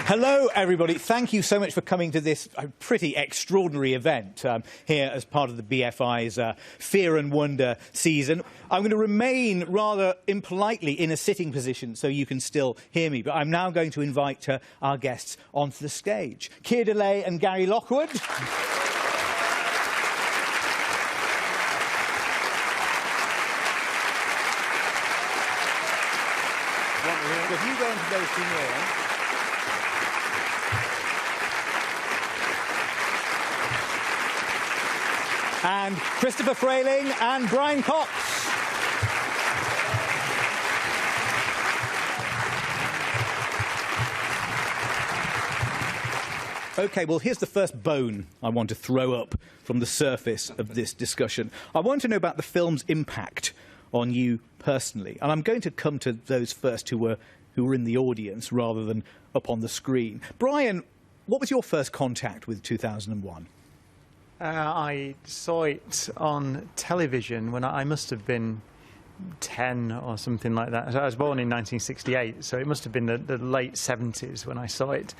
Hello, everybody. Thank you so much for coming to this pretty extraordinary event here as part of the BFI's Fear and Wonder season. I'm going to remain rather impolitely in a sitting position so you can still hear me, but I'm now going to invite our guests onto the stage. Keir and Gary Lockwood. If you go into those two here. And Christopher Frayling and Brian Cox. OK, well, here's the first bone I want to throw up from the surface of this discussion. I want to know about the film's impact on you personally. And I'm going to come to those first who were in the audience rather than up on the screen. Brian, what was your first contact with 2001? I saw it on television when I must have been 10 or something like that. I was born in 1968, so it must have been the late 70s when I saw it.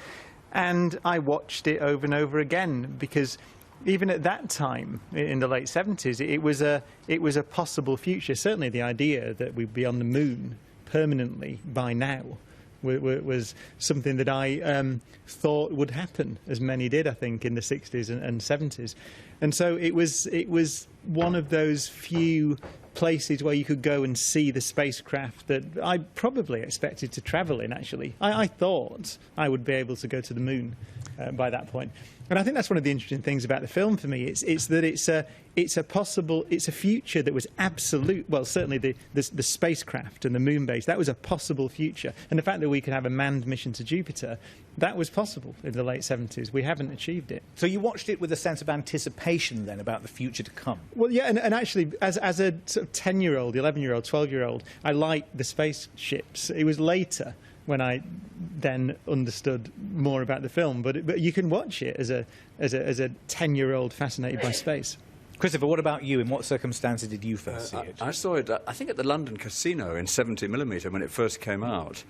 And I watched it over and over again because even at that time, in the late 70s, it was a possible future. Certainly the idea that we'd be on the moon permanently by now was something that I thought would happen, as many did, I think, in the 60s and 70s. And so it was one of those few places where you could go and see the spacecraft that I probably expected to travel in, actually. I thought I would be able to go to the moon by that point. And I think that's one of the interesting things about the film for me. It's that it's a future that was absolute. Well, certainly the spacecraft and the moon base, that was a possible future. And the fact that we could have a manned mission to Jupiter, that was possible in the late 70s. We haven't achieved it. So you watched it with a sense of anticipation then about the future to come? Well, yeah, and actually, as a sort of 10-year-old, 11-year-old, 12-year-old, I liked the spaceships. It was later when I then understood more about the film, but you can watch it as a 10-year-old fascinated by space. Christopher, what about you? In what circumstances did you first see it? I saw it, I think, at the London Casino in 70mm when it first came out.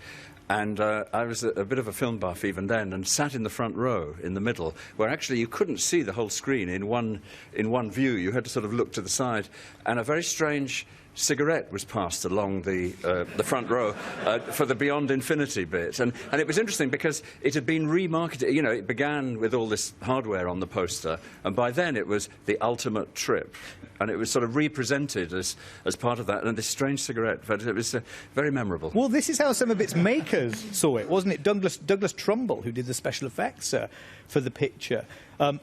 And I was a bit of a film buff even then, and sat in the front row in the middle, where actually you couldn't see the whole screen in one view. You had to sort of look to the side, and a very strange cigarette was passed along the front row for the Beyond Infinity bit. And it was interesting because it had been remarketed. You know, it began with all this hardware on the poster, and by then it was the ultimate trip. And it was sort of represented as part of that, and this strange cigarette. But it was very memorable. Well, this is how some of its makers saw it, wasn't it? Douglas Trumbull, who did the special effects for the picture,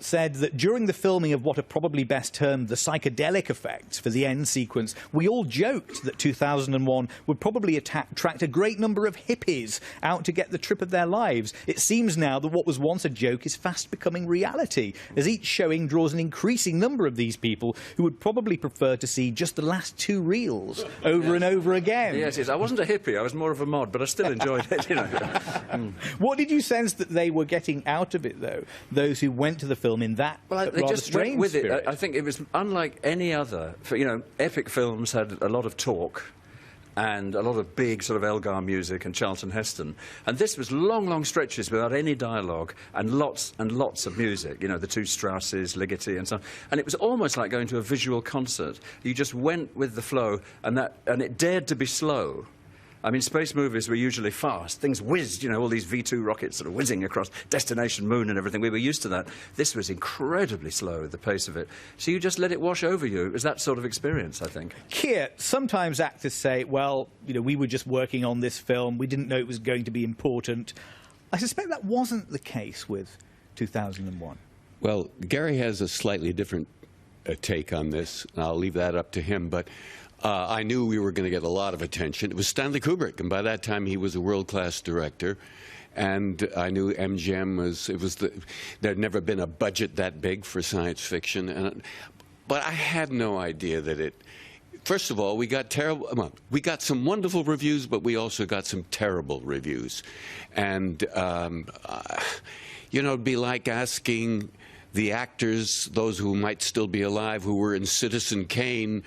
said that during the filming of what are probably best termed the psychedelic effects for the end sequence, we all joked that 2001 would probably attract a great number of hippies out to get the trip of their lives. It seems now that what was once a joke is fast becoming reality, as each showing draws an increasing number of these people who would probably prefer to see just the last two reels over and over again. Yes, I wasn't a hippie, I was more of a mod, but I still enjoyed it, you know. What did you sense that they were getting out of it, though, those who went to the film in that they just strange went with spirit? it. I think it was unlike any other. You know, epic films had a lot of talk and a lot of big sort of Elgar music and Charlton Heston. And this was long, long stretches without any dialogue and lots of music. You know, the two Strausses, Ligeti and so on. And it was almost like going to a visual concert. You just went with the flow, and it dared to be slow. I mean, space movies were usually fast. Things whizzed, you know, all these V2 rockets sort of whizzing across Destination Moon and everything. We were used to that. This was incredibly slow, the pace of it. So you just let it wash over you. It was that sort of experience, I think. Keir, sometimes actors say, well, you know, we were just working on this film. We didn't know it was going to be important. I suspect that wasn't the case with 2001. Well, Gary has a slightly different take on this. I'll leave that up to him, but I knew we were going to get a lot of attention. It was Stanley Kubrick, and by that time he was a world-class director. And I knew MGM there'd never been a budget that big for science fiction. But I had no idea that it... First of all, we got some wonderful reviews, but we also got some terrible reviews. And, you know, it'd be like asking the actors, those who might still be alive, who were in Citizen Kane,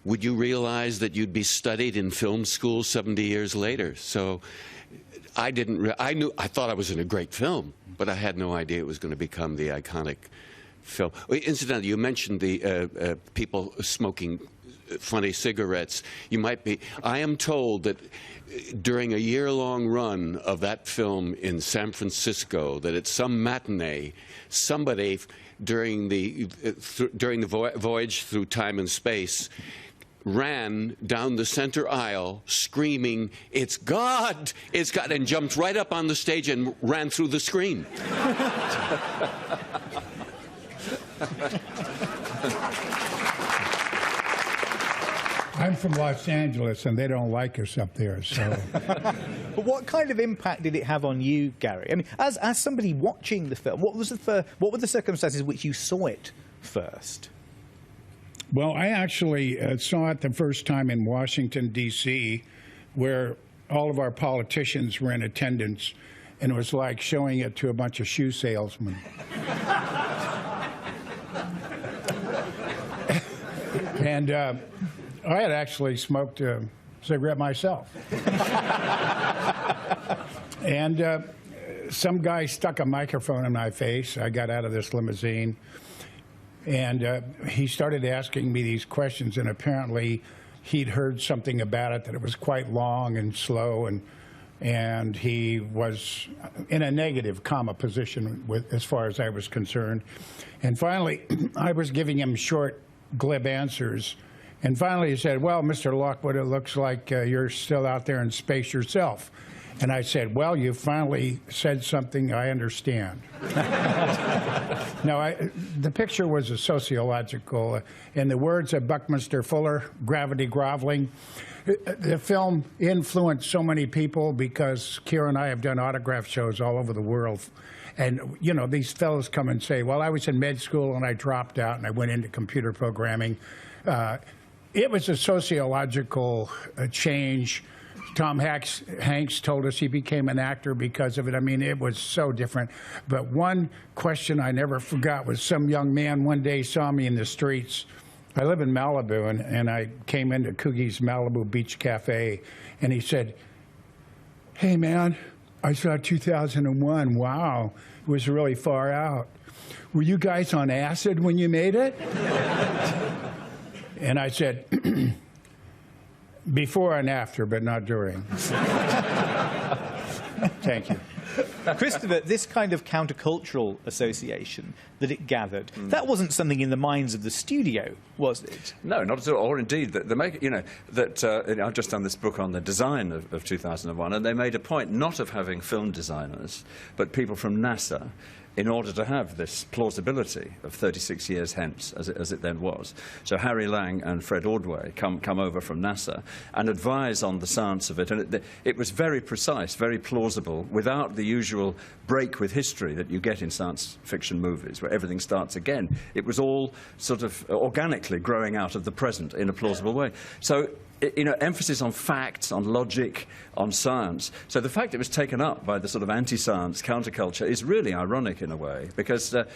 would you realize that you'd be studied in film school 70 years later? So I thought I was in a great film, but I had no idea it was going to become the iconic film. Incidentally, you mentioned the people smoking funny cigarettes. You might be. I am told that during a year-long run of that film in San Francisco, that at some matinee, somebody during the voyage through time and space ran down the center aisle screaming, "It's God! It's God!" and jumped right up on the stage and ran through the screen. I'm from Los Angeles, and they don't like us up there. So, but what kind of impact did it have on you, Gary? I mean, as somebody watching the film, what were the circumstances in which you saw it first? well, I actually saw it the first time in Washington, D.C., where all of our politicians were in attendance, and it was like showing it to a bunch of shoe salesmen. And I had actually smoked a cigarette myself. And some guy stuck a microphone in my face. I got out of this limousine, and he started asking me these questions, and apparently he'd heard something about it, that it was quite long and slow, and he was in a negative comma position as far as I was concerned. And finally, I was giving him short, glib answers. And finally he said, "Well, Mr. Lockwood, it looks like you're still out there in space yourself." And I said, "Well, you finally said something I understand." No, the picture was a sociological, in the words of Buckminster Fuller, gravity groveling. The film influenced so many people because Keir and I have done autograph shows all over the world. And, you know, these fellows come and say, "Well, I was in med school and I dropped out and I went into computer programming." It was a sociological change. Tom Hanks told us he became an actor because of it. I mean, it was so different. But one question I never forgot was some young man one day saw me in the streets. I live in Malibu, and I came into Coogie's Malibu Beach Cafe, and he said, "Hey, man, I saw 2001. Wow, it was really far out. Were you guys on acid when you made it?" And I said, "Before and after, but not during." Thank you. Christopher, this kind of countercultural association that it gathered, that wasn't something in the minds of the studio, was it? No, not at all. Or indeed, I've just done this book on the design of 2001, and they made a point not of having film designers, but people from NASA, in order to have this plausibility of 36 years hence, as it then was. So Harry Lang and Fred Ordway come over from NASA and advise on the science of it. And it was very precise, very plausible, without the usual break with history that you get in science fiction movies, where everything starts again. It was all sort of organically growing out of the present in a plausible way. So, emphasis on facts, on logic, on science. So the fact it was taken up by the sort of anti-science counterculture is really ironic in a way, because, a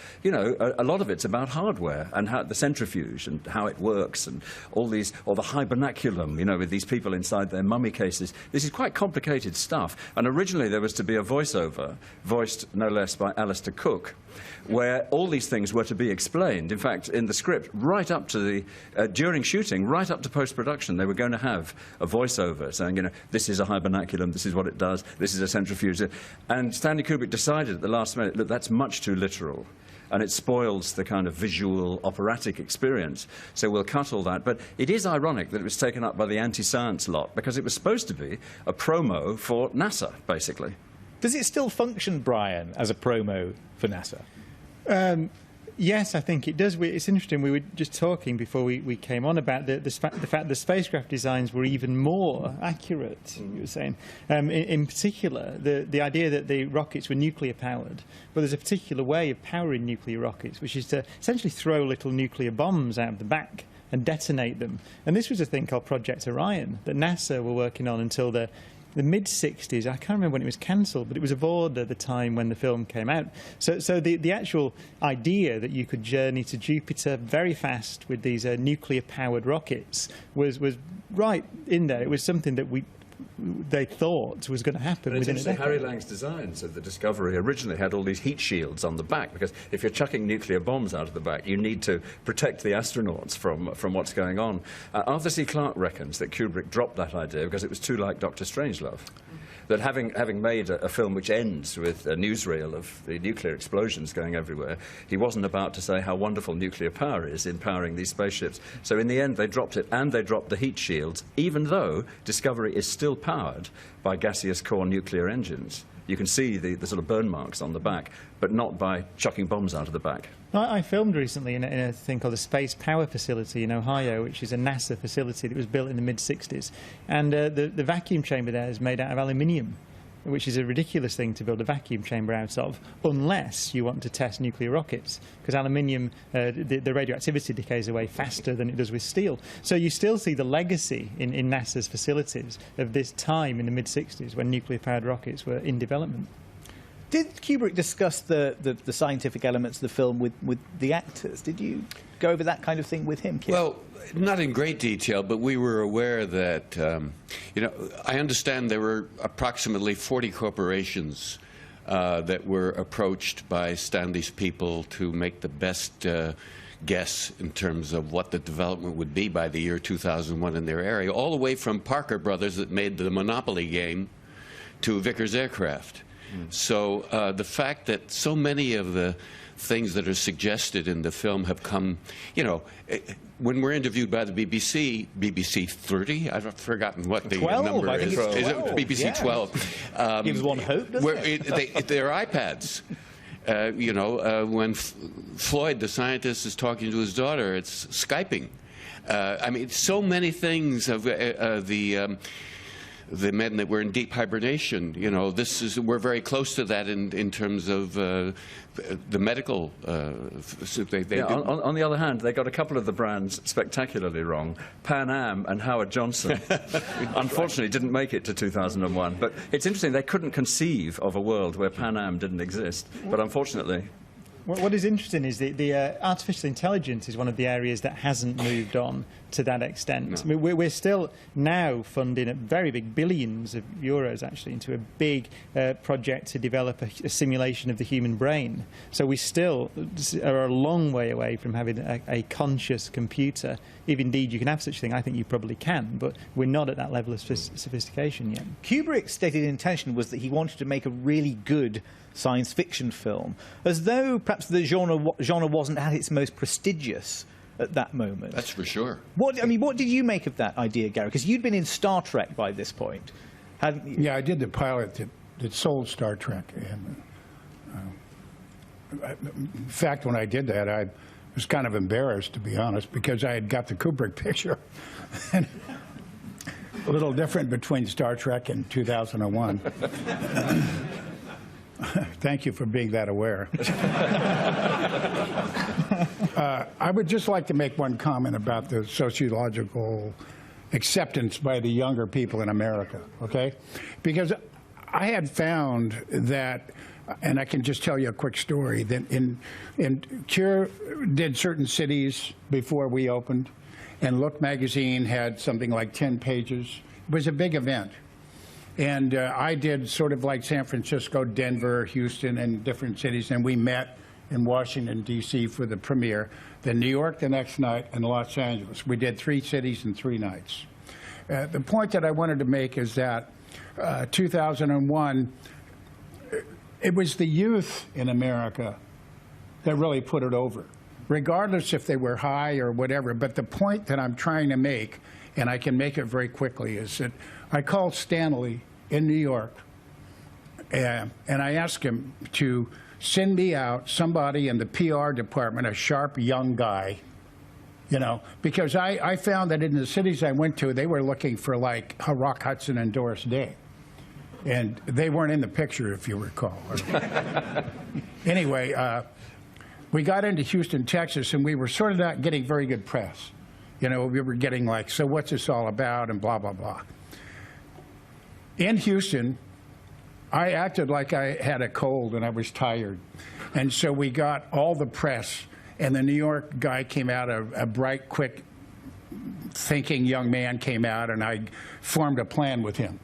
lot of it's about hardware and how the centrifuge and how it works and all these, or the hibernaculum, with these people inside their mummy cases. This is quite complicated stuff. And originally there was to be a voiceover, voiced no less by Alistair Cook, where all these things were to be explained. In fact, in the script, right up to during shooting, right up to post-production, they were going to have a voiceover saying, this is a hibernaculum, this is what it does, this is a centrifuge. And Stanley Kubrick decided at the last minute, look, that's much too literal, and it spoils the kind of visual operatic experience, so we'll cut all that. But it is ironic that it was taken up by the anti-science lot, because it was supposed to be a promo for NASA, basically. Does it still function, Brian, as a promo for NASA? Yes, I think it does. It's interesting. We were just talking before we came on about the fact the spacecraft designs were even more accurate, you were saying. In particular, the idea that the rockets were nuclear powered. Well, there's a particular way of powering nuclear rockets, which is to essentially throw little nuclear bombs out of the back and detonate them. And this was a thing called Project Orion that NASA were working on until the mid-60s. I can't remember when it was cancelled, but it was aboard at the time when the film came out. So the actual idea that you could journey to Jupiter very fast with these nuclear-powered rockets was right in there. It was something that we they thought was going to happen But within a it's decade. Harry Lang's designs of the Discovery originally had all these heat shields on the back, because if you're chucking nuclear bombs out of the back, you need to protect the astronauts from what's going on. Arthur C. Clarke reckons that Kubrick dropped that idea because it was too like Dr. Strangelove. That having made a film which ends with a newsreel of the nuclear explosions going everywhere, he wasn't about to say how wonderful nuclear power is in powering these spaceships. So in the end, they dropped it, and they dropped the heat shields, even though Discovery is still powered by gaseous core nuclear engines. You can see the sort of burn marks on the back, but not by chucking bombs out of the back. I filmed recently in a thing called the Space Power Facility in Ohio, which is a NASA facility that was built in the mid-60s. And the vacuum chamber there is made out of aluminium, which is a ridiculous thing to build a vacuum chamber out of, unless you want to test nuclear rockets, because aluminium, the radioactivity decays away faster than it does with steel. So you still see the legacy in NASA's facilities of this time in the mid-60s when nuclear-powered rockets were in development. Did Kubrick discuss the scientific elements of the film with the actors? Did you go over that kind of thing with him, Keir? Well, not in great detail, but we were aware that, you know, I understand there were approximately 40 corporations that were approached by Stanley's people to make the best guess in terms of what the development would be by the year 2001 in their area, all the way from Parker Brothers that made the Monopoly game to Vickers Aircraft. So the fact that so many of the things that are suggested in the film have come, you know, when we're interviewed by the BBC 30, I've forgotten what the 12, number I think is. it's 12. Is it BBC Yeah. 12? Gives one hope, doesn't it? They're iPads. You know, when Floyd, the scientist, is talking to his daughter, it's Skyping. I mean, so many things of the men that were in deep hibernation, you know, we're very close to that in terms of the medical. On the other hand, they got a couple of the brands spectacularly wrong. Pan Am and Howard Johnson, unfortunately, didn't make it to 2001. But it's interesting, they couldn't conceive of a world where Pan Am didn't exist. But unfortunately... What is interesting is the artificial intelligence is one of the areas that hasn't moved on to that extent. No. I mean, we're still now funding very big billions of euros, actually, into a big project to develop a simulation of the human brain. So we still are a long way away from having a conscious computer. If indeed you can have such a thing, I think you probably can, but we're not at that level of sophistication yet. Kubrick's stated intention was that he wanted to make a really good science fiction film, as though perhaps the genre wasn't at its most prestigious at that moment. That's for sure. What did you make of that idea, Gary? Because you'd been in Star Trek by this point, hadn't you? Yeah, I did the pilot that sold Star Trek. And, in fact, when I did that, I was kind of embarrassed, to be honest, because I had got the Kubrick picture. And a little different between Star Trek and 2001. Thank you for being that aware. I would just like to make one comment about the sociological acceptance by the younger people in America, okay? Because I had found that, and I can just tell you a quick story, that Keir did certain cities before we opened, and Look magazine had something like 10 pages. It was a big event. And I did sort of like San Francisco, Denver, Houston, and different cities, and we met in Washington, D.C. for the premiere, then New York the next night, and Los Angeles. We did 3 cities in 3 nights. The point that I wanted to make is that 2001, it was the youth in America that really put it over, regardless if they were high or whatever. But the point that I'm trying to make, and I can make it very quickly, is that I called Stanley in New York, and I asked him to send me out somebody in the PR department, a sharp young guy, you know, because I found that in the cities I went to, they were looking for like Rock Hudson and Doris Day. And they weren't in the picture, if you recall. Anyway, we got into Houston, Texas, and we were sort of not getting very good press. You know, we were getting like, so what's this all about, and blah, blah, blah. In Houston, I acted like I had a cold and I was tired. And so we got all the press, and the New York guy came out, a bright, quick thinking young man came out, and I formed a plan with him.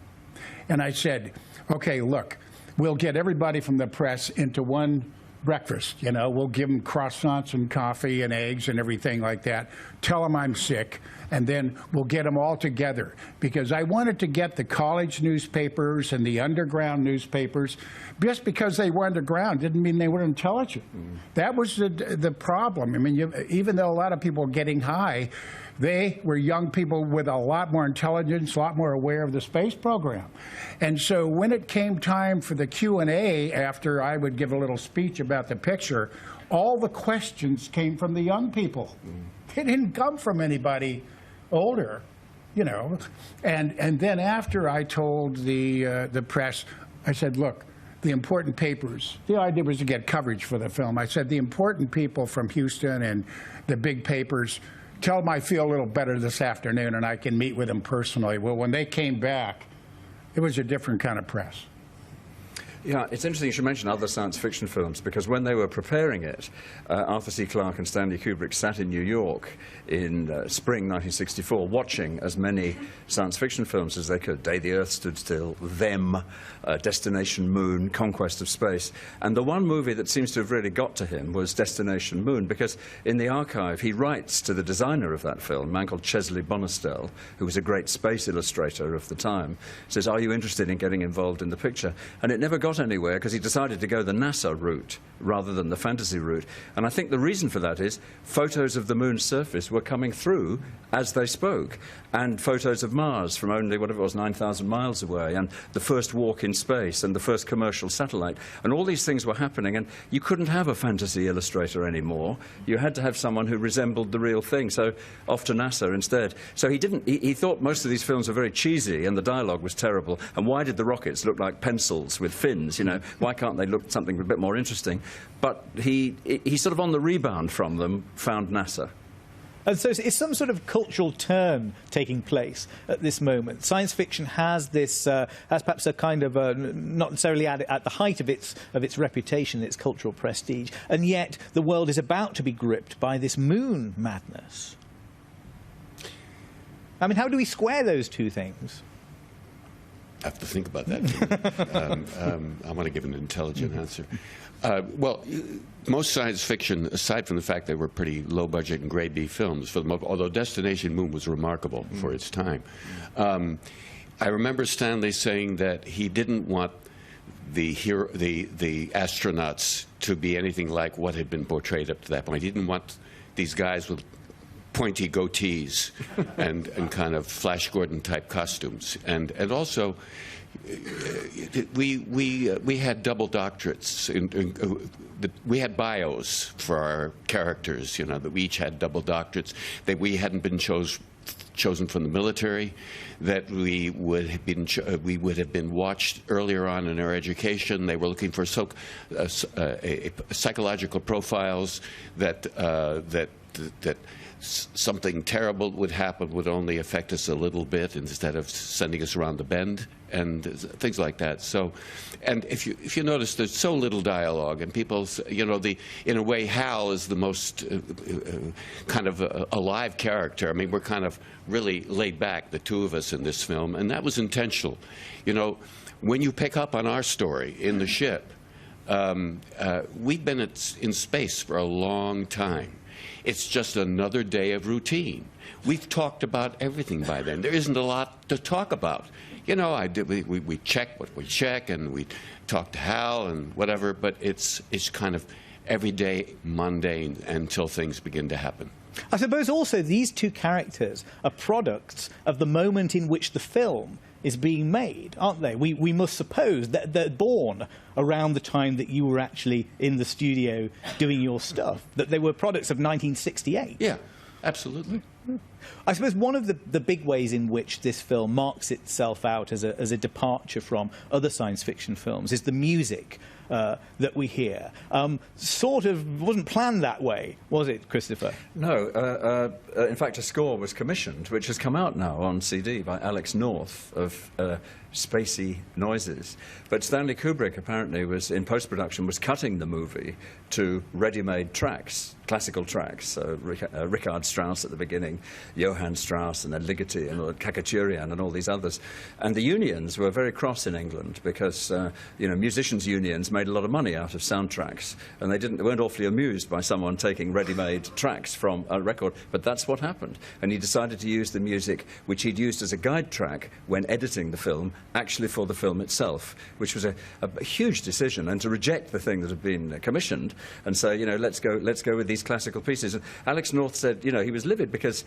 And I said, okay, look, we'll get everybody from the press into one breakfast. You know, we'll give them croissants and coffee and eggs and everything like that. Tell them I'm sick, and then we'll get them all together. Because I wanted to get the college newspapers and the underground newspapers. Just because they were underground didn't mean they were intelligent. That was the problem. I mean, even though a lot of people were getting high, they were young people with a lot more intelligence, a lot more aware of the space program. And so when it came time for the Q&A, after I would give a little speech about the picture, all the questions came from the young people. They didn't come from anybody older, you know. And then after I told the press, I said, look, the important papers, the idea was to get coverage for the film. I said, the important people from Houston and the big papers, tell them I feel a little better this afternoon and I can meet with them personally. Well, when they came back, it was a different kind of press. Yeah, it's interesting you should mention other science fiction films, because when they were preparing it, Arthur C. Clarke and Stanley Kubrick sat in New York in spring 1964 watching as many science fiction films as they could. Day the Earth Stood Still, Them, Destination Moon, Conquest of Space. And the one movie that seems to have really got to him was Destination Moon, because in the archive he writes to the designer of that film, a man called Chesley Bonestell, who was a great space illustrator of the time, says, are you interested in getting involved in the picture? And it never got anywhere because he decided to go the NASA route rather than the fantasy route. And I think the reason for that is photos of the moon's surface were coming through as they spoke, and photos of Mars from only, whatever it was, 9,000 miles away, and the first walk in space, and the first commercial satellite. And all these things were happening, and you couldn't have a fantasy illustrator anymore. You had to have someone who resembled the real thing, so off to NASA instead. So he thought most of these films were very cheesy, and the dialogue was terrible. And why did the rockets look like pencils with fins? You know, why can't they look something a bit more interesting? But he sort of on the rebound from them found NASA. And so it's some sort of cultural turn taking place at this moment. Science fiction has this, has perhaps a kind of, not necessarily at the height of its reputation, its cultural prestige, and yet the world is about to be gripped by this moon madness. I mean, how do we square those two things? I have to think about that. I want to give an intelligent answer. Well, most science fiction, aside from the fact they were pretty low-budget and grade B films, for the most, although Destination Moon was remarkable for its time. I remember Stanley saying that he didn't want the astronauts to be anything like what had been portrayed up to that point. He didn't want these guys with pointy goatees and kind of Flash Gordon-type costumes. And also, we had double doctorates. We had bios for our characters, you know, that we each had double doctorates, that we hadn't been chosen from the military, that we would have been watched earlier on in our education. They were looking for psychological profiles that something terrible would happen would only affect us a little bit instead of sending us around the bend and things like that. So, and if you notice, there's so little dialogue, and people, you know, in a way, Hal is the most kind of alive character. I mean, we're kind of really laid back, the two of us in this film, and that was intentional. You know, when you pick up on our story in the ship, we've been in space for a long time. It's just another day of routine. We've talked about everything by then. There isn't a lot to talk about. You know, we check what we check, and we talk to Hal and whatever, but it's kind of everyday mundane until things begin to happen. I suppose also these two characters are products of the moment in which the film is being made, aren't they? We must suppose that they're born around the time that you were actually in the studio doing your stuff, that they were products of 1968. Yeah, absolutely. I suppose one of the big ways in which this film marks itself out as a departure from other science fiction films is the music that we hear. Sort of wasn't planned that way, was it, Christopher? No. In fact, a score was commissioned, which has come out now on CD by Alex North of Spacey Noises. But Stanley Kubrick apparently was, in post-production, was cutting the movie to ready-made tracks, classical tracks. Richard Strauss at the beginning Johann Strauss and then Ligeti and Kakaturian and all these others. And the unions were very cross in England because, you know, musicians' unions made a lot of money out of soundtracks, and they weren't awfully amused by someone taking ready-made tracks from a record, but that's what happened. And he decided to use the music which he'd used as a guide track when editing the film, actually for the film itself, which was a huge decision, and to reject the thing that had been commissioned and say, you know, let's go with these classical pieces. And Alex North said, you know, he was livid because,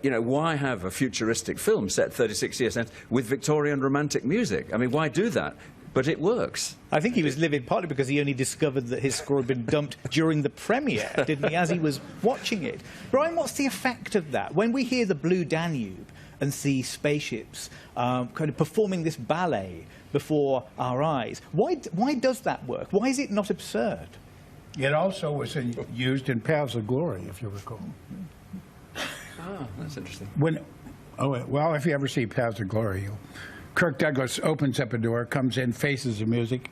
you know, why have a futuristic film set 36 years later with Victorian romantic music? I mean, why do that? But it works. I think he was livid partly because he only discovered that his score had been dumped during the premiere, didn't he, as he was watching it. Brian, what's the effect of that? When we hear the Blue Danube and see spaceships kind of performing this ballet before our eyes, why does that work? Why is it not absurd? It also was used in Paths of Glory, if you recall. Ah, that's interesting. Well, if you ever see Paths of Glory, Kirk Douglas opens up a door, comes in, faces the music,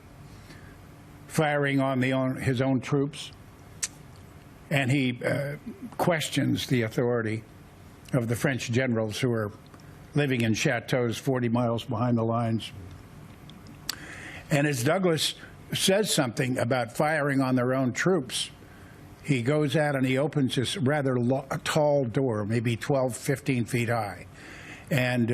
firing on his own troops, and he questions the authority of the French generals who are living in chateaus 40 miles behind the lines. And as Douglas says something about firing on their own troops, he goes out and he opens this rather tall door, maybe 12, 15 feet high. And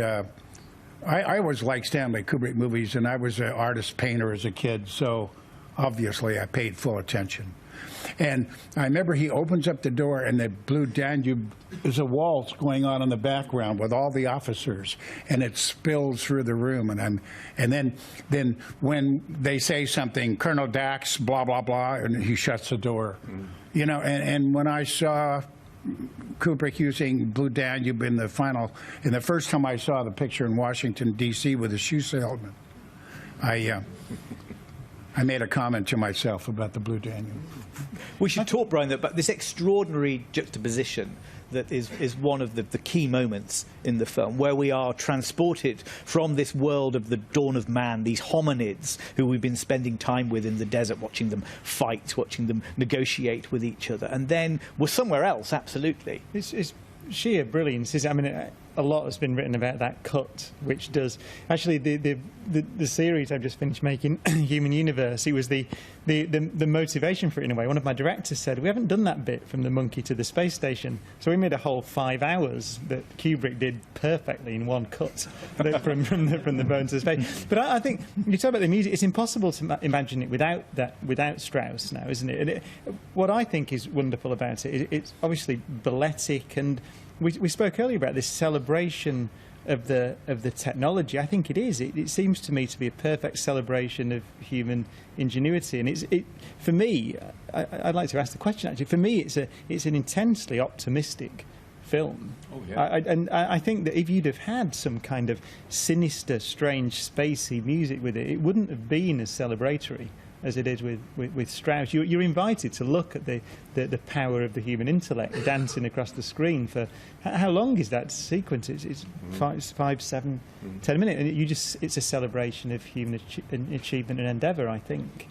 I always liked Stanley Kubrick movies, and I was an artist painter as a kid, so obviously I paid full attention. And I remember he opens up the door, and the Blue Danube is a waltz going on in the background with all the officers, and it spills through the room. And then when they say something, Colonel Dax, blah blah blah, and he shuts the door. You know, and when I saw Kubrick using Blue Danube in the first time I saw the picture in Washington D.C. with a shoe salesman, I made a comment to myself about the Blue Danube. We should talk, Brian, about this extraordinary juxtaposition that is one of the key moments in the film, where we are transported from this world of the dawn of man, these hominids who we've been spending time with in the desert, watching them fight, watching them negotiate with each other, and then we're somewhere else, absolutely. It's sheer brilliance. I mean, a lot has been written about that cut, which does actually the series I've just finished making, Human Universe. It was the motivation for it in a way. One of my directors said, we haven't done that bit from the monkey to the space station, so we made a whole 5 hours that Kubrick did perfectly in one cut from the bone to the space. But I think you talk about the music. It's impossible to imagine it without Strauss now, isn't it? And what I think is wonderful about it is it's obviously balletic, and we spoke earlier about this celebration of the technology. I think it is. It seems to me to be a perfect celebration of human ingenuity, and for me, I'd like to ask the question actually. For me, it's an intensely optimistic film. Oh, yeah. I think that if you'd have had some kind of sinister, strange, spacey music with it, it wouldn't have been as celebratory as it is with Strauss. You're invited to look at the power of the human intellect dancing across the screen for how long is that sequence? It's 5, 7, 10 minutes, and it's a celebration of human achievement and endeavour, I think.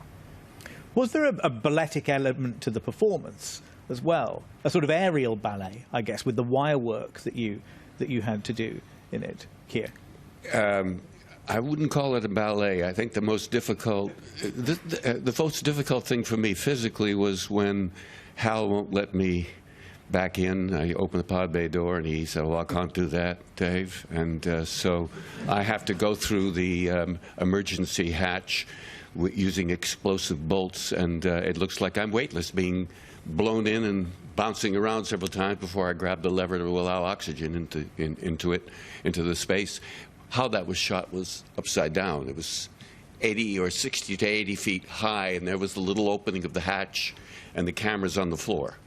Was there a balletic element to the performance as well? A sort of aerial ballet, I guess, with the wire work that you had to do in it, Keir? I wouldn't call it a ballet. I think the most difficult thing for me physically was when Hal won't let me back in. I open the pod bay door, and he said, well, I can't do that, Dave. And so I have to go through the emergency hatch using explosive bolts, and it looks like I'm weightless, being blown in and bouncing around several times before I grab the lever to allow oxygen into the space. How that was shot was upside down. It was 80 or 60 to 80 feet high, and there was the little opening of the hatch, and the camera's on the floor.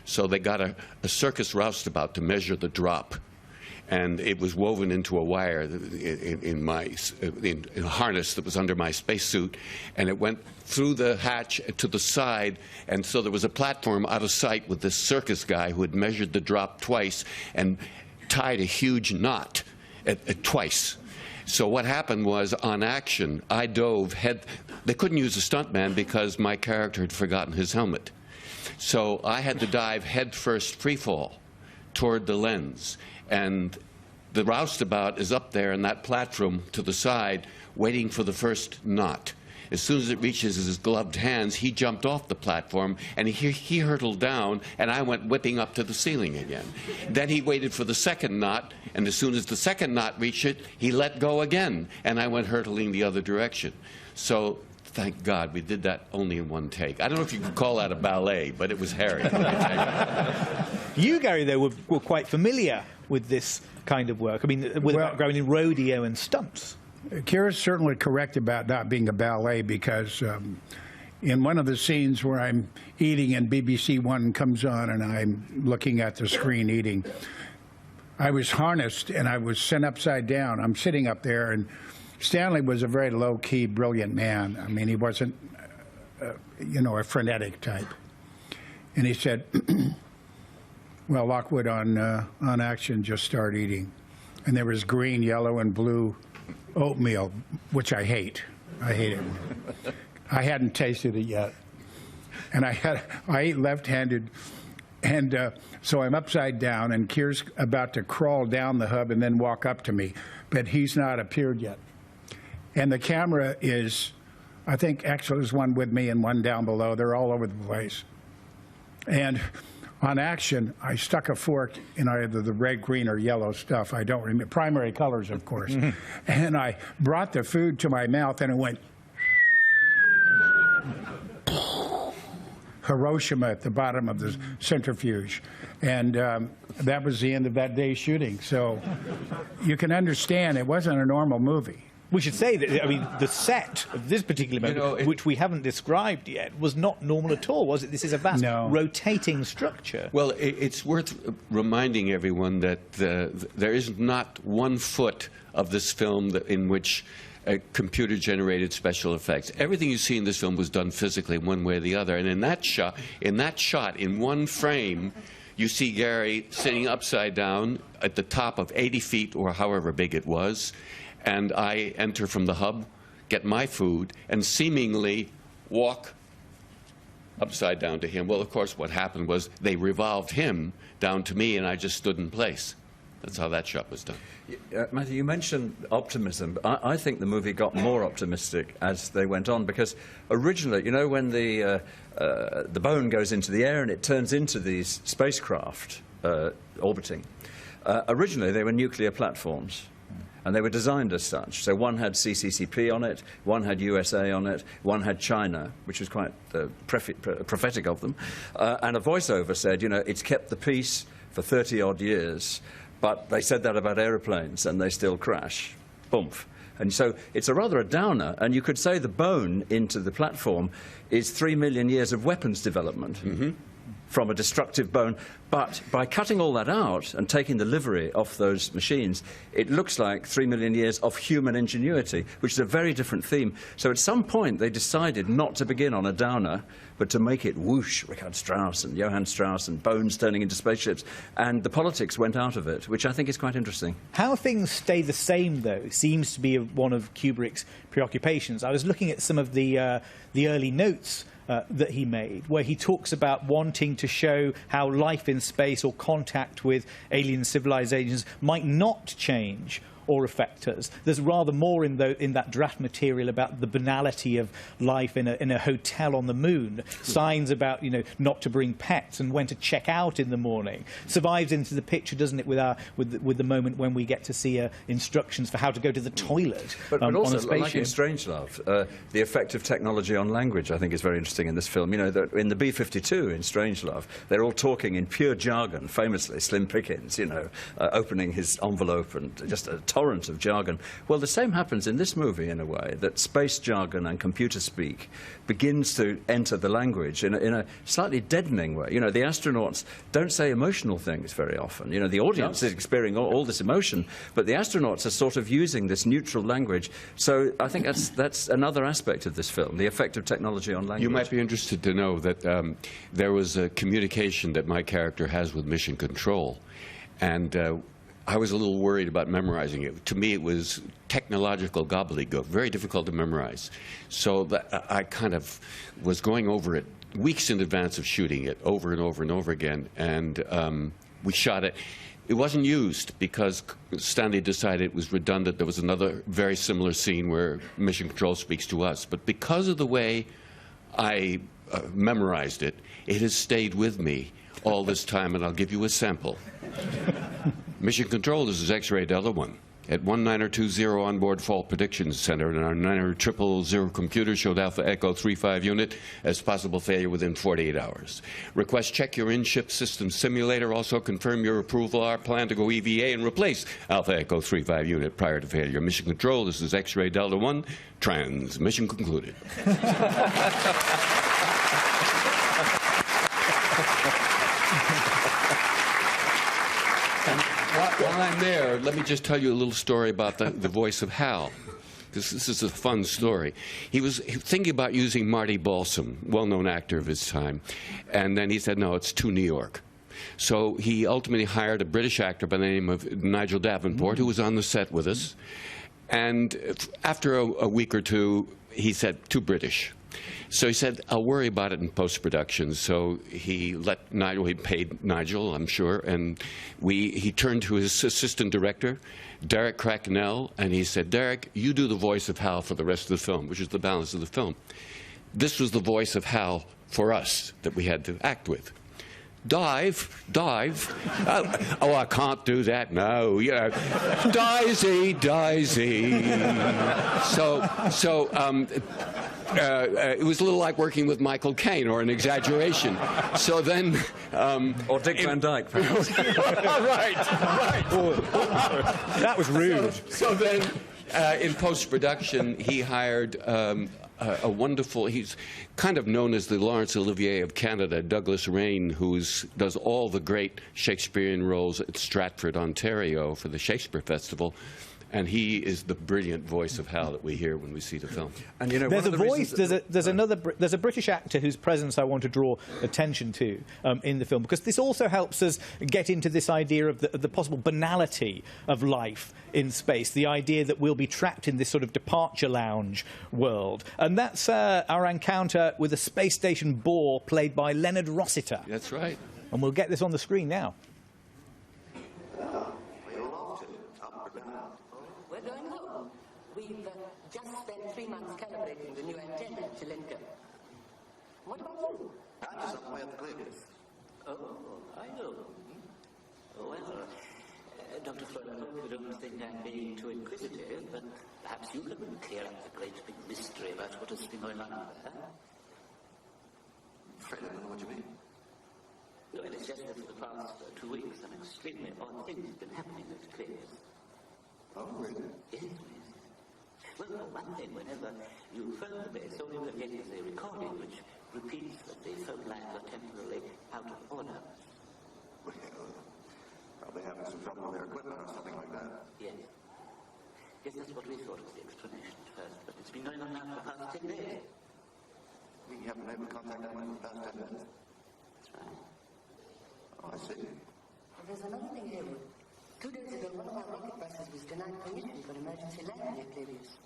So they got a circus roustabout to measure the drop, and it was woven into a wire in a harness that was under my spacesuit, and it went through the hatch to the side, and so there was a platform out of sight with this circus guy who had measured the drop twice and tied a huge knot twice. So what happened was, on action, I dove head. They couldn't use a stuntman because my character had forgotten his helmet. So I had to dive head first, free fall, toward the lens. And the roustabout is up there in that platform to the side, waiting for the first knot. As soon as it reaches his gloved hands, he jumped off the platform, and he hurtled down, and I went whipping up to the ceiling again. Then he waited for the second knot, and as soon as the second knot reached it, he let go again, and I went hurtling the other direction. So thank God we did that only in one take. I don't know if you could call that a ballet, but it was hairy. You, Gary, though, were quite familiar with this kind of work. I mean, with a background in rodeo and stunts. Keir is certainly correct about not being a ballet, because in one of the scenes where I'm eating and BBC One comes on and I'm looking at the screen eating, I was harnessed and I was sent upside down. I'm sitting up there, and Stanley was a very low-key, brilliant man. I mean, he wasn't, you know, a frenetic type. And he said, well, Lockwood, on action, just start eating. And there was green, yellow, and blue oatmeal, which I hate. I hate it. I hadn't tasted it yet. And I ate left-handed, and so I'm upside down, and Keir's about to crawl down the hub and then walk up to me, but he's not appeared yet. And the camera is, I think actually there's one with me and one down below. They're all over the place. And on action, I stuck a fork in either the red, green, or yellow stuff. I don't remember. Primary colors, of course. And I brought the food to my mouth, and it went Hiroshima at the bottom of the centrifuge. And that was the end of that day's shooting. So you can understand it wasn't a normal movie. We should say that, I mean, the set of this particular movie, which we haven't described yet, was not normal at all, was it? This is a vast rotating structure. Well, it's worth reminding everyone that there is not 1 foot of this film in which computer-generated special effects. Everything you see in this film was done physically, one way or the other. And in that shot, in one frame, you see Gary sitting upside down at the top of 80 feet, or however big it was. And I enter from the hub, get my food, and seemingly walk upside down to him. Well, of course, what happened was they revolved him down to me, and I just stood in place. That's how that shot was done. Matthew, you mentioned optimism. I think the movie got more optimistic as they went on, because originally, you know, when the bone goes into the air and it turns into these spacecraft orbiting, originally they were nuclear platforms. And they were designed as such. So one had CCCP on it, one had USA on it, one had China, which was quite prophetic of them. And a voiceover said, you know, it's kept the peace for 30-odd years, but they said that about aeroplanes, and they still crash. Boomf. And so it's a downer, and you could say the bone into the platform is 3 million years of weapons development. From a destructive bone. But by cutting all that out and taking the livery off those machines, it looks like 3 million years of human ingenuity, which is a very different theme. So at some point they decided not to begin on a downer, but to make it whoosh, Richard Strauss and Johann Strauss and bones turning into spaceships. And the politics went out of it, which I think is quite interesting. How things stay the same, though, seems to be one of Kubrick's preoccupations. I was looking at some of the early notes that he made, where he talks about wanting to show how life in space or contact with alien civilizations might not change or affect us. There's rather more in that draft material about the banality of life in a hotel on the moon. Signs about, you know, not to bring pets and when to check out in the morning. Survives into the picture, doesn't it, with the moment when we get to see instructions for how to go to the toilet but on also, a spaceship. like in Strangelove, the effect of technology on language, I think, is very interesting in this film. You know, in the B-52 in Strangelove, they're all talking in pure jargon, famously Slim Pickens, you know, opening his envelope and just a torrent of jargon. Well, the same happens in this movie, in a way, that space jargon and computer speak begins to enter the language in a slightly deadening way. You know, the astronauts don't say emotional things very often. You know, the audience is experiencing all this emotion, but the astronauts are sort of using this neutral language. So I think that's another aspect of this film, the effect of technology on language. You might be interested to know that there was a communication that my character has with Mission Control, and I was a little worried about memorizing it. To me, it was technological gobbledygook, very difficult to memorize. So I kind of was going over it weeks in advance of shooting it, over and over and over again. And we shot it. It wasn't used because Stanley decided it was redundant. There was another very similar scene where Mission Control speaks to us. But because of the way I memorized it, it has stayed with me all this time, and I'll give you a sample. Mission Control, this is X-Ray Delta 1. At 1920 onboard fault prediction center, and our 9000 computer showed Alpha Echo 35 unit as possible failure within 48 hours. Request check your in-ship system simulator. Also confirm your approval. Our plan to go EVA and replace Alpha Echo 35 unit prior to failure. Mission Control, this is X-Ray Delta 1. Transmission concluded. While I'm there, let me just tell you a little story about the voice of Hal, because this is a fun story. He was thinking about using Marty Balsam, well-known actor of his time, and then he said, no, it's too New York. So he ultimately hired a British actor by the name of Nigel Davenport, who was on the set with us. And after a week or two, he said, too British. So he said, I'll worry about it in post-production. So he let Nigel, he paid Nigel, I'm sure, and he turned to his assistant director, Derek Cracknell, and he said, Derek, you do the voice of Hal for the rest of the film, which is the balance of the film. This was the voice of Hal for us that we had to act with. Dive. Oh, I can't do that. No, yeah. Daisy. It was a little like working with Michael Caine, or an exaggeration. So then, or Dick Van Dyke, perhaps. right. That was rude. So then, in post-production, he hired a wonderful, he's kind of known as the Laurence Olivier of Canada, Douglas Rain, who does all the great Shakespearean roles at Stratford, Ontario for the Shakespeare Festival. And he is the brilliant voice of Hal that we hear when we see the film. And you know, there's a voice. There's a British actor whose presence I want to draw attention to in the film, because this also helps us get into this idea of the possible banality of life in space. The idea that we'll be trapped in this sort of departure lounge world, and that's our encounter with a space station bore played by Leonard Rossiter. That's right. And we'll get this on the screen now. We've just spent 3 months calibrating the new antenna at Chilenko. What about you? I'm just on the way up the cliff. Oh, I know. Oh, well, Dr. Frayling, you don't think I'm being too inquisitive, but perhaps you can clear up the great big mystery about what has been going on there. Afraid I don't know what you mean. No, it is just that for the past 2 weeks, an extremely odd thing has been happening at Keir. Oh, really? Yes. Well, for one thing, whenever you phone the base, all you can get is a recording which repeats that the phone lines are temporarily out of order. Well, probably having some trouble with their equipment or something like that. Yes. Yes, that's what we thought was the explanation at first, but it's been going on now for the past 10 days. We haven't been able to contact anyone in the past 10 minutes. That's right. Oh, I see. And there's another thing here. 2 days ago, one of our rocket buses was denied permission for emergency landing at Clavius.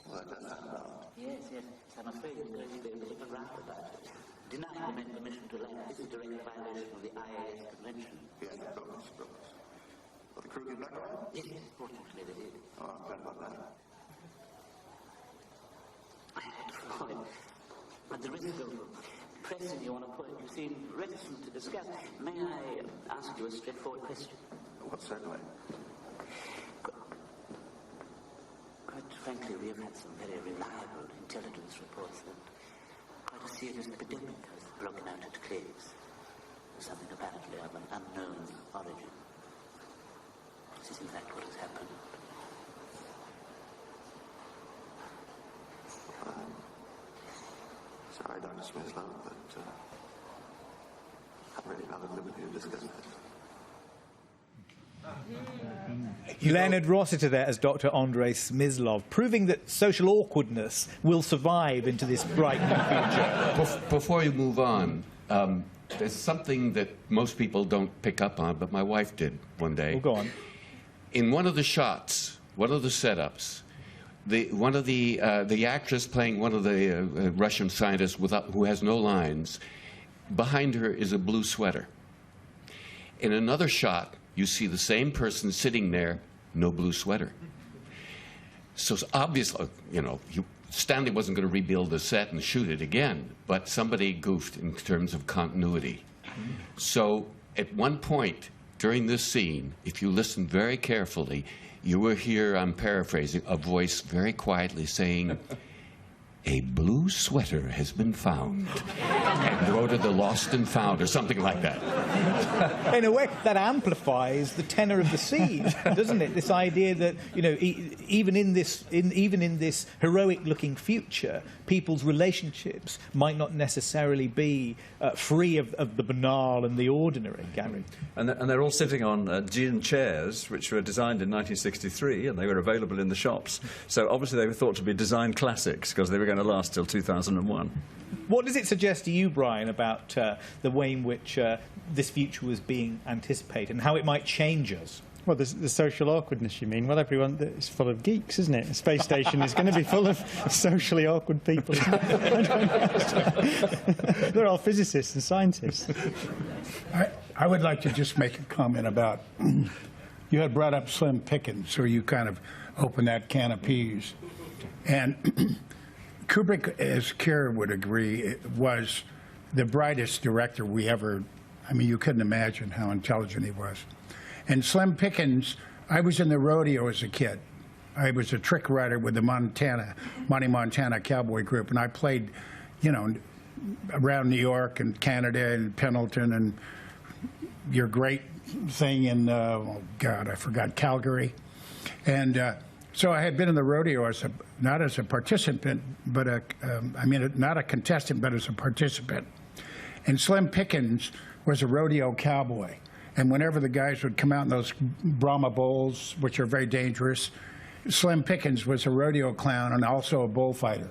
Well, that does sound odd. Yes. I'm afraid there's going to be a bit of a row about it. Denying the men permission to land is a direct violation of the IAS convention. Yes, of course. Will the crew get back all right? Yes, fortunately they did. Oh, I'm glad about that. At the risk of pressing you on a point you seem reticent to discuss, may I ask you a straightforward question? Well, certainly. Quite frankly, we have had some very reliable intelligence reports that quite a serious epidemic has broken out at Claves. Something apparently of an unknown origin. This is in fact what has happened. Sorry, Dr. Smithlow, but I'm really not at liberty to discuss this. Leonard Rossiter there as Dr. Andrei Smyslov, proving that social awkwardness will survive into this bright new future. Before you move on, there's something that most people don't pick up on, but my wife did one day. Well, go on. In one of the shots, one of the setups, the actress playing one of the Russian scientists who has no lines, behind her is a blue sweater. In another shot, you see the same person sitting there, no blue sweater. So it's obviously, Stanley wasn't going to rebuild the set and shoot it again, but somebody goofed in terms of continuity. So at one point during this scene, if you listen very carefully, you will hear, I'm paraphrasing, a voice very quietly saying, "A blue sweater has been found." And go to the lost and found, or something like that. In a way, that amplifies the tenor of the scene, doesn't it? This idea that, even in this heroic-looking future, people's relationships might not necessarily be free of the banal and the ordinary, Gary. And they're all sitting on gin chairs, which were designed in 1963, and they were available in the shops. So obviously they were thought to be design classics, because they were going to last till 2001. What does it suggest to you, Brian, about the way in which this future was being anticipated and how it might change us? Well, the social awkwardness, you mean? Well, everyone is full of geeks, isn't it? A space station is going to be full of socially awkward people. They're all physicists and scientists. I would like to just make a comment about, you had brought up Slim Pickens, so you kind of opened that can of peas. And Kubrick, as Keir would agree, was the brightest director we ever, you couldn't imagine how intelligent he was. And Slim Pickens, I was in the rodeo as a kid. I was a trick rider with the Monty Montana Cowboy Group, and I played, around New York and Canada and Pendleton and your great thing in, oh God, I forgot, Calgary. And so I had been in the rodeo not as a participant, but not a contestant, but as a participant. And Slim Pickens was a rodeo cowboy. And whenever the guys would come out in those Brahma bulls, which are very dangerous, Slim Pickens was a rodeo clown and also a bullfighter.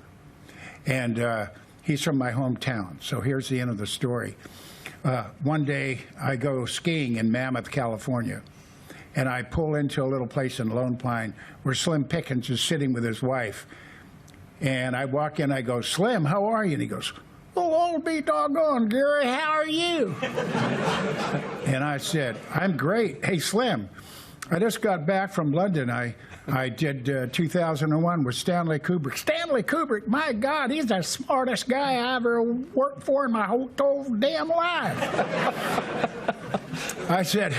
And he's from my hometown. So here's the end of the story. One day I go skiing in Mammoth, California. And I pull into a little place in Lone Pine where Slim Pickens is sitting with his wife. And I walk in, I go, "Slim, how are you?" And he goes, "Well, I'll be doggone, Gary, how are you?" And I said, "I'm great. Hey, Slim, I just got back from London. I did 2001 with Stanley Kubrick." Stanley Kubrick, my God, he's the smartest guy I ever worked for in my whole damn life. I said,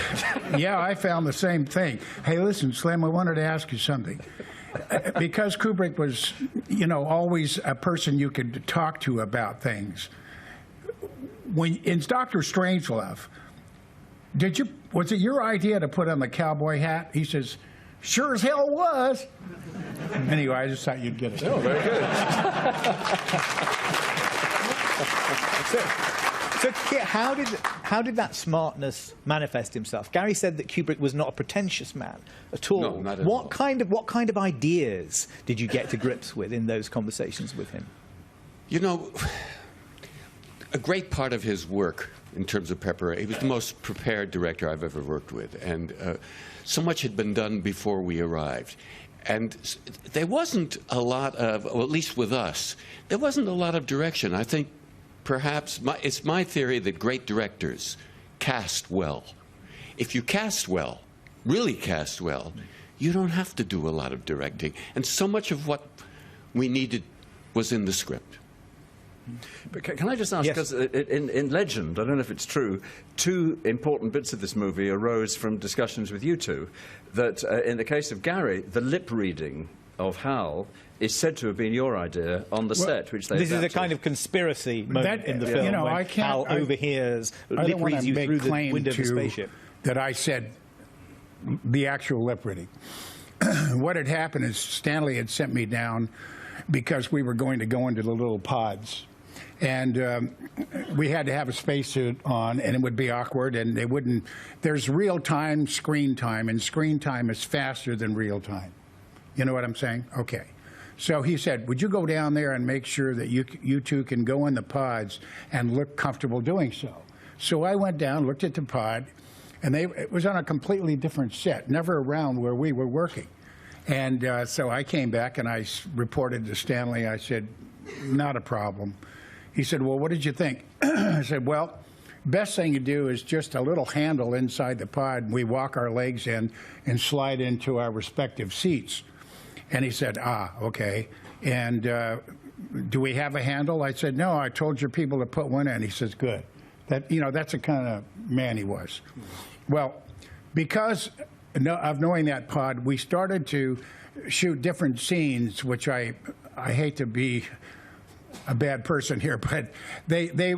"Yeah, I found the same thing. Hey, listen, Slim, I wanted to ask you something." Because Kubrick was, always a person you could talk to about things. When in Dr. Strangelove, was it your idea to put on the cowboy hat? He says, "Sure as hell was." Anyway, I just thought you'd get it. Oh, very good. So, Keir, how did that smartness manifest himself? Gary said that Kubrick was not a pretentious man at all. No, not at all. What kind of ideas did you get to grips with in those conversations with him? A great part of his work in terms of preparation, he was the most prepared director I've ever worked with, and so much had been done before we arrived. And there wasn't a lot of, or at least with us, there wasn't a lot of direction. I think perhaps, it's my theory that great directors cast well. If you cast well, really cast well, you don't have to do a lot of directing. And so much of what we needed was in the script. But can I just ask, Yes. because in legend, I don't know if it's true, two important bits of this movie arose from discussions with you two, that in the case of Gary, the lip reading of Hal is said to have been your idea on the set, which they This is a adapted. kind of conspiracy moment in the film when I can't, Hal overhears, I lip don't want reads to you make through the claim window of the to spaceship. that I said the actual lip reading. What had happened is Stanley had sent me down because we were going to go into the little pods. And we had to have a spacesuit on, and it would be awkward, and they wouldn't. There's real time, screen time, and screen time is faster than real time. You know what I'm saying? Okay. So he said, "Would you go down there and make sure that you two can go in the pods and look comfortable doing so?" So I went down, looked at the pod, and it was on a completely different set, never around where we were working. And so I came back and I reported to Stanley. I said, "Not a problem." He said, "Well, what did you think?" I said, "Well, best thing to do is just a little handle inside the pod. We walk our legs in and slide into our respective seats. And he said, okay. And do we have a handle? I said, no, I told your people to put one in. He says, good. That, that's the kind of man he was. Well, because of knowing that pod, we started to shoot different scenes, which I hate to be a bad person here, but they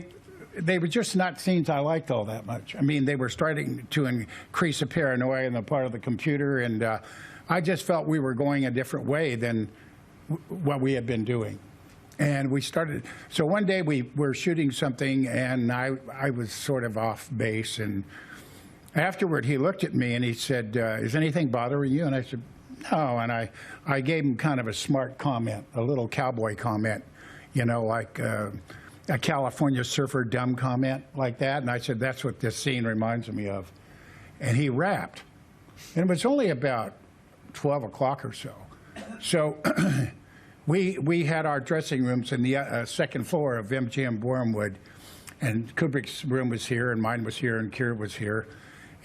were just not scenes I liked all that much. I mean, they were starting to increase the paranoia on the part of the computer, and I just felt we were going a different way than what we had been doing. And we started, so one day we were shooting something, and I was sort of off base, and afterward he looked at me and he said, is anything bothering you? And I said, no, and I gave him kind of a smart comment, a little cowboy comment, like a California surfer dumb comment like that, and I said, that's what this scene reminds me of. And he rapped, and it was only about 12 o'clock or so. So we had our dressing rooms in the second floor of MGM Wormwood, and Kubrick's room was here, and mine was here, and Keir was here.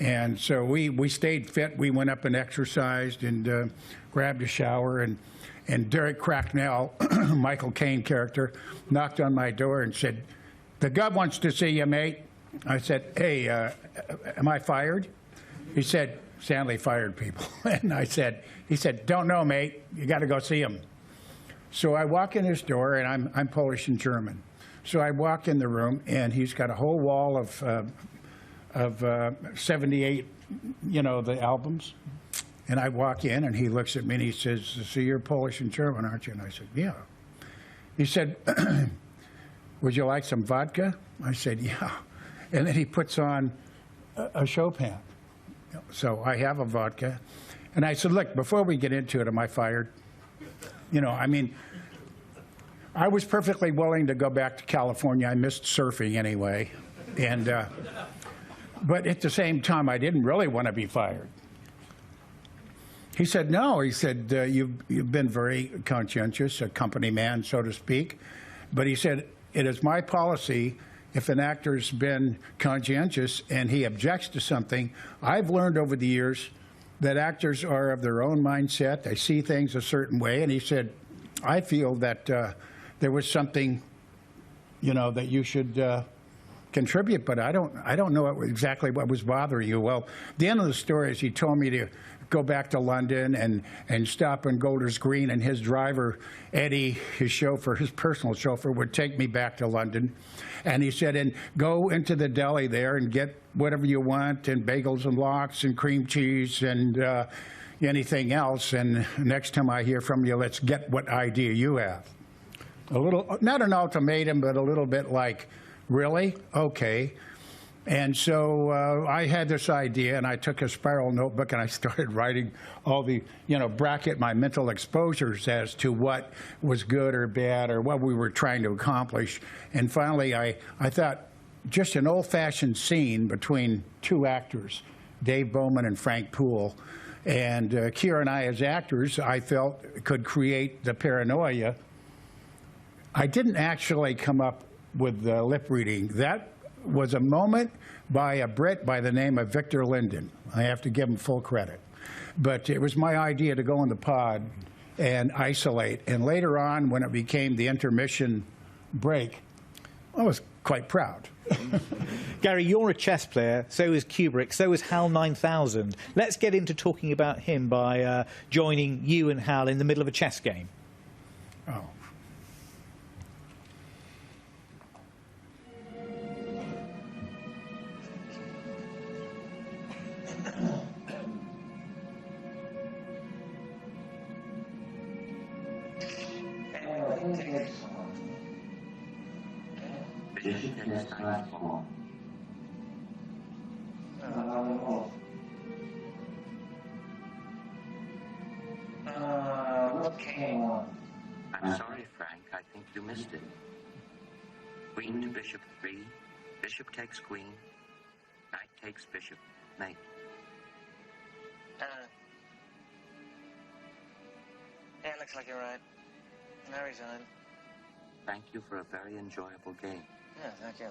And so we stayed fit. We went up and exercised and grabbed a shower. And Derek Cracknell, Michael Caine character, knocked on my door and said, the Gov wants to see you, mate. I said, hey, am I fired? He said, Stanley fired people. And he said, don't know, mate. You got to go see him. So I walk in his door, and I'm Polish and German. So I walk in the room, and he's got a whole wall of 78, the albums. And I walk in, and he looks at me, and he says, so you're Polish and German, aren't you? And I said, yeah. He said, would you like some vodka? I said, yeah. And then he puts on a Chopin. So I have a vodka. And I said, look, before we get into it, am I fired? I was perfectly willing to go back to California. I missed surfing anyway. But at the same time, I didn't really want to be fired. He said, no. He said, you've been very conscientious, a company man, so to speak. But he said, it is my policy, if an actor's been conscientious and he objects to something, I've learned over the years that actors are of their own mindset. They see things a certain way. And he said, I feel that there was something, that you should contribute, but I don't know exactly what was bothering you. Well, the end of the story is he told me to go back to London and stop in Golders Green, and his driver, Eddie, his chauffeur, his personal chauffeur, would take me back to London. And he said, and go into the deli there and get whatever you want, and bagels and lox and cream cheese and anything else. And next time I hear from you, let's get what idea you have. A little, not an ultimatum, but a little bit like, really? Okay. And so I had this idea, and I took a spiral notebook, and I started writing all the, bracket my mental exposures as to what was good or bad or what we were trying to accomplish. And finally, I thought just an old-fashioned scene between two actors, Dave Bowman and Frank Poole. And Keir and I, as actors, I felt could create the paranoia. I didn't actually come up with the lip reading. That was a moment by a Brit by the name of Victor Linden. I have to give him full credit. But it was my idea to go in the pod and isolate. And later on, when it became the intermission break, I was quite proud. Gary, you're a chess player, so is Kubrick, so is HAL 9000. Let's get into talking about him by joining you and HAL in the middle of a chess game. Oh. I'm sorry, Frank. I think you missed it. Queen to bishop 3. Bishop takes queen. Knight takes bishop. Mate. Yeah, looks like you're right. I resign. Thank you for a very enjoyable game. Yeah, thank you.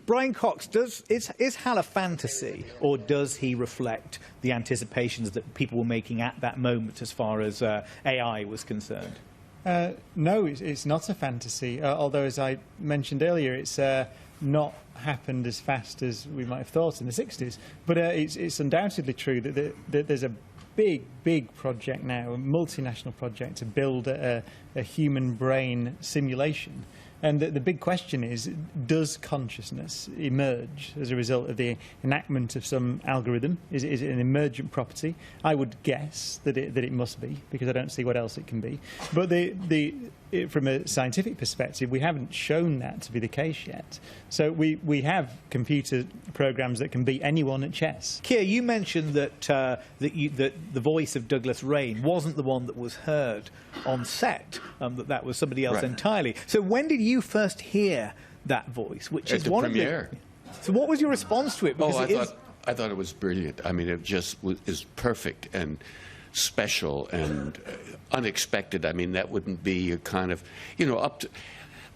Brian Cox, is Hal a fantasy, or does he reflect the anticipations that people were making at that moment as far as AI was concerned? No, it's not a fantasy, although, as I mentioned earlier, it's not happened as fast as we might have thought in the 60s. But it's undoubtedly true that there's a big project now, a multinational project, to build a human brain simulation. And the big question is, does consciousness emerge as a result of the enactment of some algorithm? Is it an emergent property? I would guess that it must be, because I don't see what else it can be. But from a scientific perspective, we haven't shown that to be the case yet. So we have computer programs that can beat anyone at chess. Keir, you mentioned that the voice of Douglas Rain wasn't the one that was heard on set, that was somebody else entirely. So when did you first hear that voice? Which At is the one premiere. So what was your response to it? Because I thought it was brilliant. I mean, it just is perfect and special and unexpected. I mean, that wouldn't be a kind of, up to.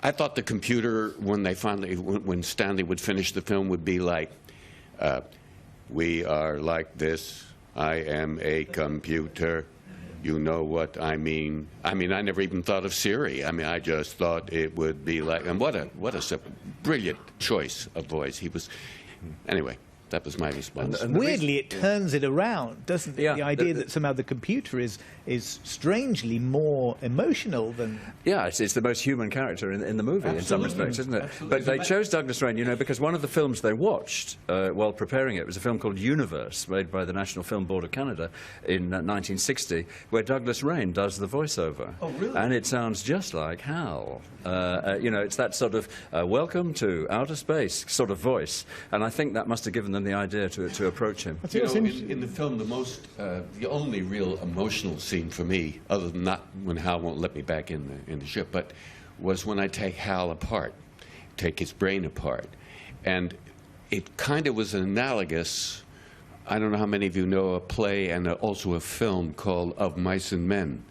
I thought the computer, when Stanley would finish the film, would be like, we are like this. I am a computer. You know what I mean. I never even thought of Siri. I mean, I just thought it would be like, and what a brilliant choice of voice. He was, anyway. That was my response. And weirdly, it turns it around, doesn't it? Yeah, the idea that somehow the computer is strangely more emotional than... Yeah, it's the most human character in the movie. Absolutely. In some respects, isn't it? Absolutely. But they chose Douglas Rain, because one of the films they watched while preparing it was a film called Universe, made by the National Film Board of Canada in 1960, where Douglas Rain does the voiceover. Oh, really? And it sounds just like Hal. It's that sort of welcome to outer space sort of voice. And I think that must have given them the idea to approach him. In the film, the only real emotional scene for me, other than not when Hal won't let me back in the ship, but was when I take Hal apart, take his brain apart, and it kind of was analogous. I don't know how many of you know a play and also a film called Of Mice and Men,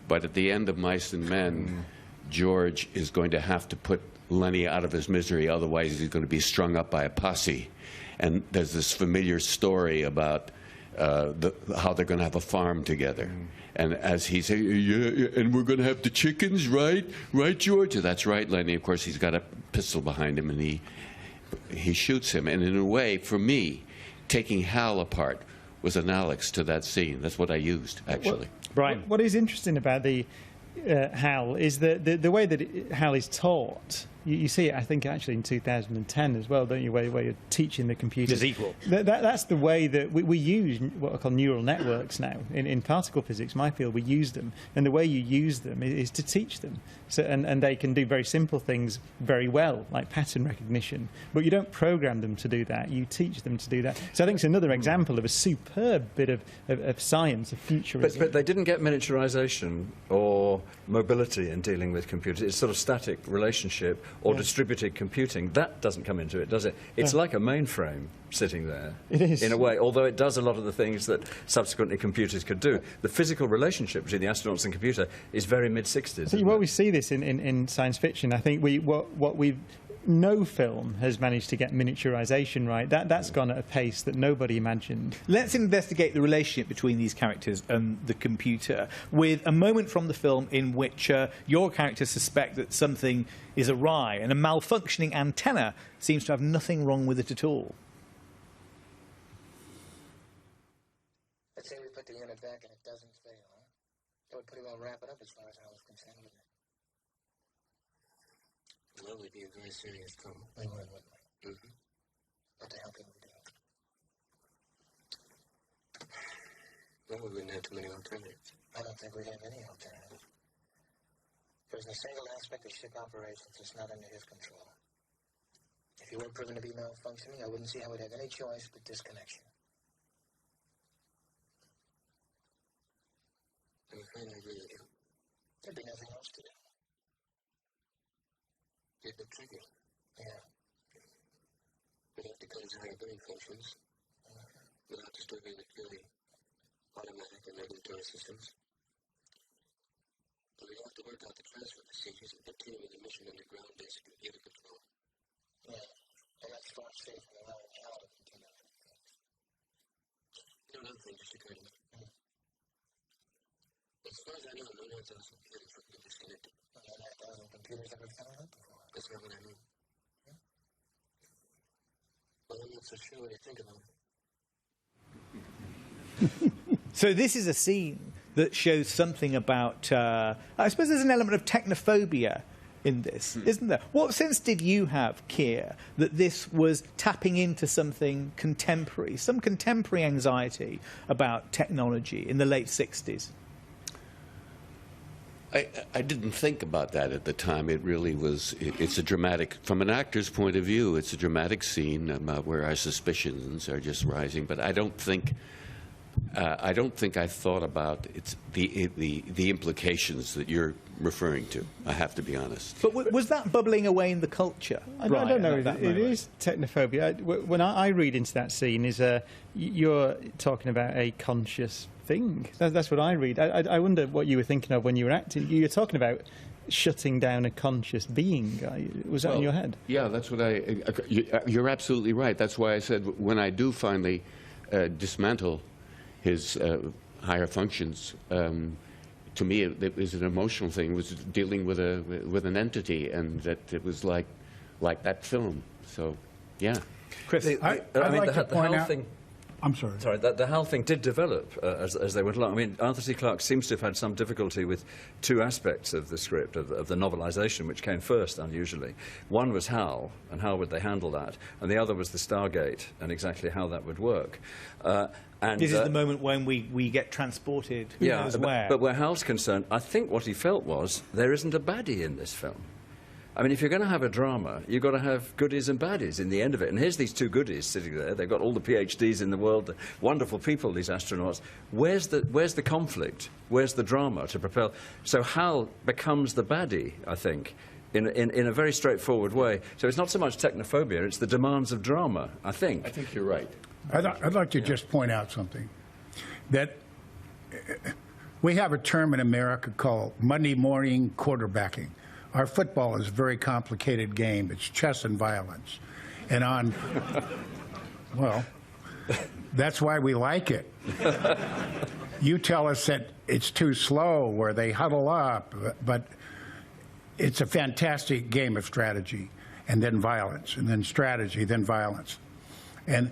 but at the end of Mice and Men, George is going to have to put Lenny out of his misery, otherwise he's going to be strung up by a posse. And there's this familiar story about how they're going to have a farm together. And as he said, yeah, and we're going to have the chickens, right? Right, George? That's right, Lenny. Of course, he's got a pistol behind him, and he shoots him. And in a way, for me, taking Hal apart was analogous to that scene. That's what I used, actually. Brian. What is interesting about the Hal is the way that Hal is taught. You see it, I think, actually in 2010 as well, don't you, where you're teaching the computer. Is equal. That's the way that we use what I call neural networks now. In particle physics, my field, we use them. And the way you use them is to teach them. So, and they can do very simple things very well, like pattern recognition. But you don't program them to do that. You teach them to do that. So I think it's another example of a superb bit of science, of futurism. But they didn't get miniaturization or mobility in dealing with computers. It's sort of static relationship or distributed computing. That doesn't come into it, does it? It's like a mainframe sitting there. It is. In a way, although it does a lot of the things that subsequently computers could do. The physical relationship between the astronauts and computer is very mid-60s. So we see this in science fiction. I think no film has managed to get miniaturization right. That's gone at a pace that nobody imagined. Let's investigate the relationship between these characters and the computer with a moment from the film in which your characters suspect that something is awry, and a malfunctioning antenna seems to have nothing wrong with it at all. Let's say we put the unit back and it doesn't fail, huh? That would pretty well wrap it up as far as I was concerned, wouldn't it? Well, we'd be in very serious trouble. We would, wouldn't we? Mm-hmm. What the hell could we do? Well, we wouldn't have too many alternatives. I don't think we'd have any alternatives. There isn't a single aspect of ship operations that's not under his control. If he weren't proven to be malfunctioning, I wouldn't see how we'd have any choice but disconnection. I'm afraid I agree with you. There'd be nothing else to do. Get the trigger. Yeah. We'd have to cut his higher brain functions without disturbing the purely automatic and regulatory systems. But we'd have to work out the transfer procedures and continue with the mission under ground basic computer control. Yeah. safe and allowing Hal to continue things. You know, another thing just occurred to me. As far as I know, no 9,000 computers have been disconnected. No 9,000 computers ever found out before. That's not what I mean. Well, I'm not so sure what you think about it. So this is a scene that shows something about, I suppose there's an element of technophobia in this, isn't there? What sense did you have, Keir, that this was tapping into something contemporary, some contemporary anxiety about technology in the late 60s? I didn't think about that at the time. It really was, it's a dramatic, from an actor's point of view, it's a dramatic scene where our suspicions are just rising, but I don't think I thought about the implications that you're referring to. I have to be honest. But was that bubbling away in the culture? I don't know. It is technophobia. When I read into that scene, you're talking about a conscious thing. That's what I read. I wonder what you were thinking of when you were acting. You were talking about shutting down a conscious being. Was that in your head? Yeah, that's what you're absolutely right. That's why I said when I do finally dismantle his higher functions, to me it was an emotional thing. It was dealing with an entity, and that it was like that film. So, yeah. Chris, I'd like to point out. I'm sorry. Sorry, the Hal thing did develop as they went along. I mean, Arthur C. Clarke seems to have had some difficulty with two aspects of the script, of the novelisation, which came first, unusually. One was Hal, and how would they handle that? And the other was the Stargate, and exactly how that would work. And this is the moment when we get transported, who knows where. But where Hal's concerned, I think what he felt was, there isn't a baddie in this film. I mean, if you're going to have a drama, you've got to have goodies and baddies in the end of it. And here's these two goodies sitting there. They've got all the PhDs in the world, the wonderful people, these astronauts. Where's the conflict? Where's the drama to propel? So Hal becomes the baddie, I think, in a very straightforward way. So it's not so much technophobia, it's the demands of drama, I think. I think you're right. I'd like to just point out something. That we have a term in America called Monday morning quarterbacking. Our football is a very complicated game. It's chess and violence. And well, that's why we like it. You tell us that it's too slow, where they huddle up, but it's a fantastic game of strategy, and then violence, and then strategy, then violence. And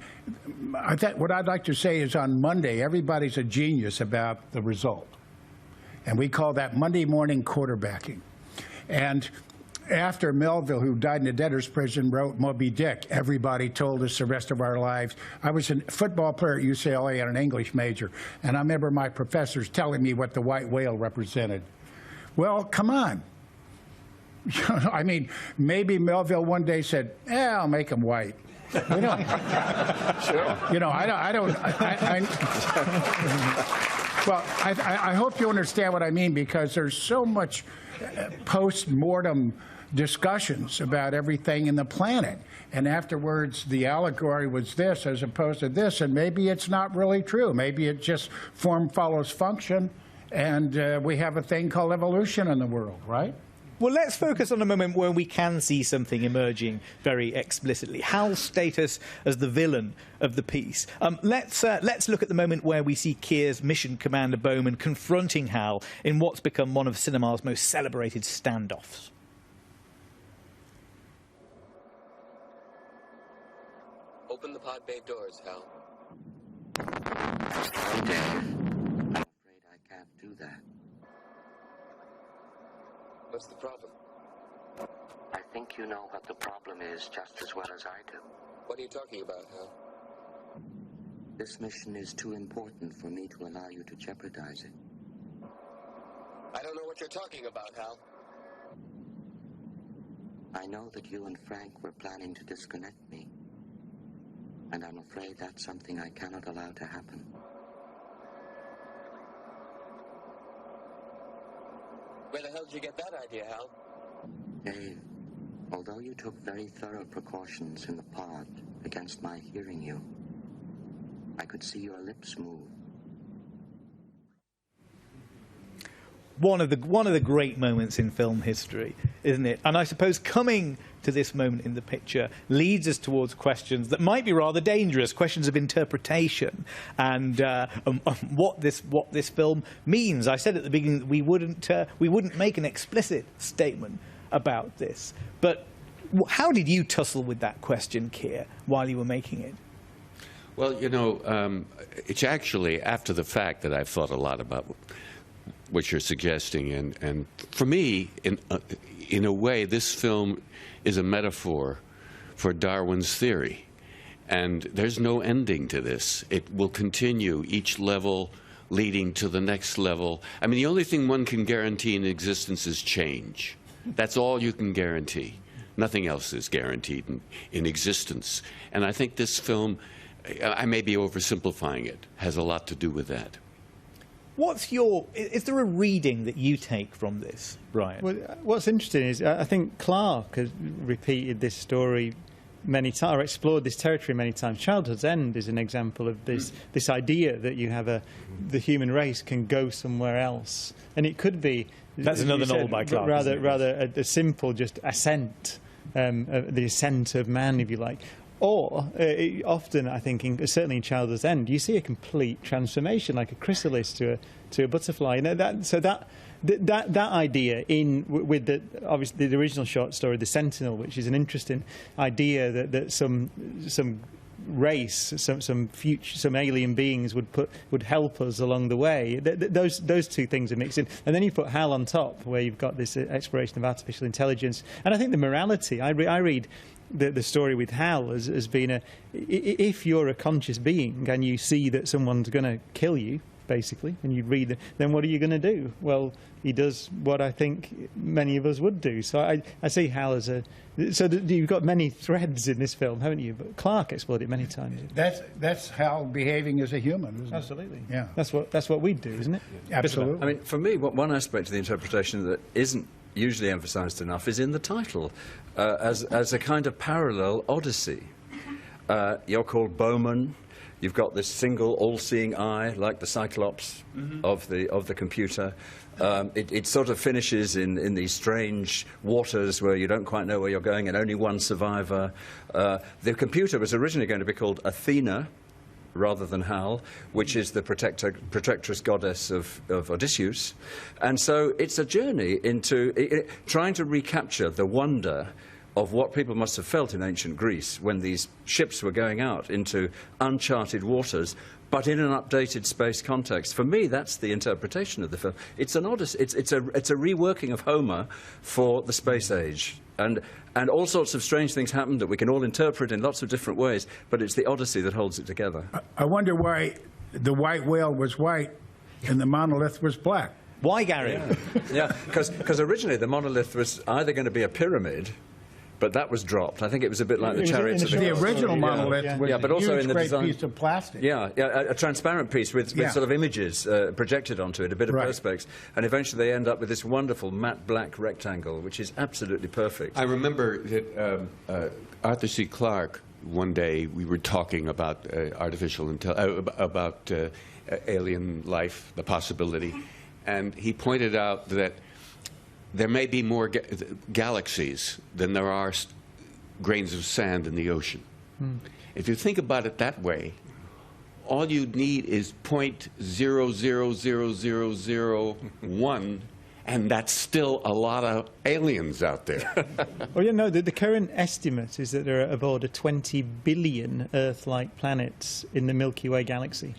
what I'd like to say is on Monday, everybody's a genius about the result. And we call that Monday morning quarterbacking. And after Melville, who died in a debtor's prison, wrote Moby Dick, everybody told us the rest of our lives. I was a football player at UCLA and an English major, and I remember my professors telling me what the white whale represented. Well, come on. I mean, maybe Melville one day said, I'll make him white. You know, Sure. You know, well, I hope you understand what I mean, because there's so much post-mortem discussions about everything in the planet. And afterwards, the allegory was this as opposed to this, and maybe it's not really true. Maybe it just form follows function, and we have a thing called evolution in the world, right? Well, let's focus on a moment where we can see something emerging very explicitly. Hal's status as the villain of the piece. Let's look at the moment where we see Keir's mission commander Bowman confronting Hal in what's become one of cinema's most celebrated standoffs. Open the pod bay doors, Hal. Sorry, Dave. I'm afraid I can't do that. What's the problem? I think you know what the problem is just as well as I do. What are you talking about, Hal? This mission is too important for me to allow you to jeopardize it. I don't know what you're talking about, Hal. I know that you and Frank were planning to disconnect me, and I'm afraid that's something I cannot allow to happen. Where the hell did you get that idea, Hal? Dave, although you took very thorough precautions in the pod against my hearing you, I could see your lips move. one of the great moments in film history, isn't it? And I suppose coming to this moment in the picture leads us towards questions that might be rather dangerous, questions of interpretation and what this film means. I said at the beginning that we wouldn't make an explicit statement about this, but how did you tussle with that question, Keir, while you were making it? Well, you know, it's actually after the fact that I've thought a lot about what you're suggesting, and for me, in a way, this film is a metaphor for Darwin's theory, and there's no ending to this. It will continue, each level leading to the next level. I mean, the only thing one can guarantee in existence is change. That's all you can guarantee. Nothing else is guaranteed in existence. And I think this film, I may be oversimplifying it, has a lot to do with that. Is there a reading that you take from this, Brian? Well, what's interesting is I think Clarke has repeated this story many times, or explored this territory many times. Childhood's End is an example of this idea that you have the human race can go somewhere else, and it could be that's another novel by Clarke. Rather a simple just ascent, the ascent of man, if you like. Or often, I think, certainly in Childhood's End, you see a complete transformation, like a chrysalis to a butterfly. You know, that idea with obviously the original short story, The Sentinel, which is an interesting idea that some race, some alien beings would help us along the way. Those two things are mixed in, and then you put Hal on top, where you've got this exploration of artificial intelligence, and I think the morality. I read the story with Hal as being if you're a conscious being and you see that someone's going to kill you, basically, and you read it, then what are you going to do? Well, he does what I think many of us would do. So I see Hal as you've got many threads in this film, haven't you? But Clarke explored it many times. That's Hal behaving as a human, isn't it? Absolutely. Yeah. That's what we'd do, isn't it? Absolutely. I mean, for me, one aspect of the interpretation that isn't usually emphasised enough is in the title, as a kind of parallel odyssey. You're called Bowman. You've got this single, all-seeing eye, like the Cyclops of the computer. It sort of finishes in these strange waters where you don't quite know where you're going, and only one survivor. The computer was originally going to be called Athena, rather than Hal, which is the protectress goddess of Odysseus. And so it's a journey into trying to recapture the wonder of what people must have felt in ancient Greece when these ships were going out into uncharted waters, but in an updated space context. For me, that's the interpretation of the film. It's an odyssey. It's a reworking of Homer for the space age. And all sorts of strange things happen that we can all interpret in lots of different ways, but it's the Odyssey that holds it together. I wonder why the white whale was white and the monolith was black. Why, Gary? Yeah, because originally the monolith was either going to be a pyramid, but that was dropped. I think it was a bit like the Chariots of the original monolith was but also a huge, in the great design piece of plastic. Yeah, a transparent piece with sort of images projected onto it, a bit of perspex, and eventually they end up with this wonderful matte black rectangle, which is absolutely perfect. I remember that Arthur C. Clarke, one day we were talking about alien life, the possibility, and he pointed out that there may be more galaxies than there are grains of sand in the ocean. If you think about it that way, all you need is 0.000001, and that's still a lot of aliens out there. Well, you know, the current estimate is that there are about 20 billion Earth-like planets in the Milky Way galaxy.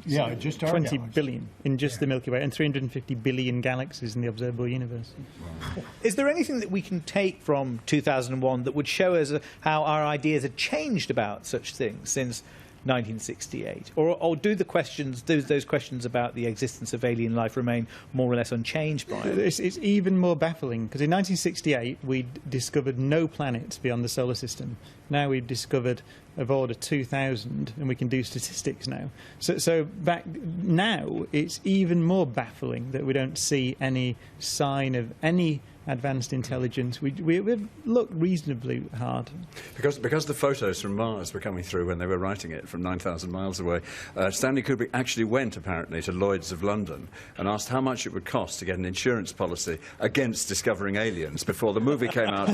Yeah, just our 20 galaxy. billion in just the Milky Way, and 350 billion galaxies in the observable universe. Wow. Is there anything that we can take from 2001 that would show us how our ideas had changed about such things since 1968? Or do those questions about the existence of alien life remain more or less unchanged by it? It's even more baffling, because in 1968 we discovered no planets beyond the solar system. Now we've discovered of order 2,000, and we can do statistics now. So back now, it's even more baffling that we don't see any sign of any advanced intelligence. We've looked reasonably hard. Because the photos from Mars were coming through when they were writing it from 9,000 miles away, Stanley Kubrick actually went, apparently, to Lloyd's of London and asked how much it would cost to get an insurance policy against discovering aliens before the movie came out.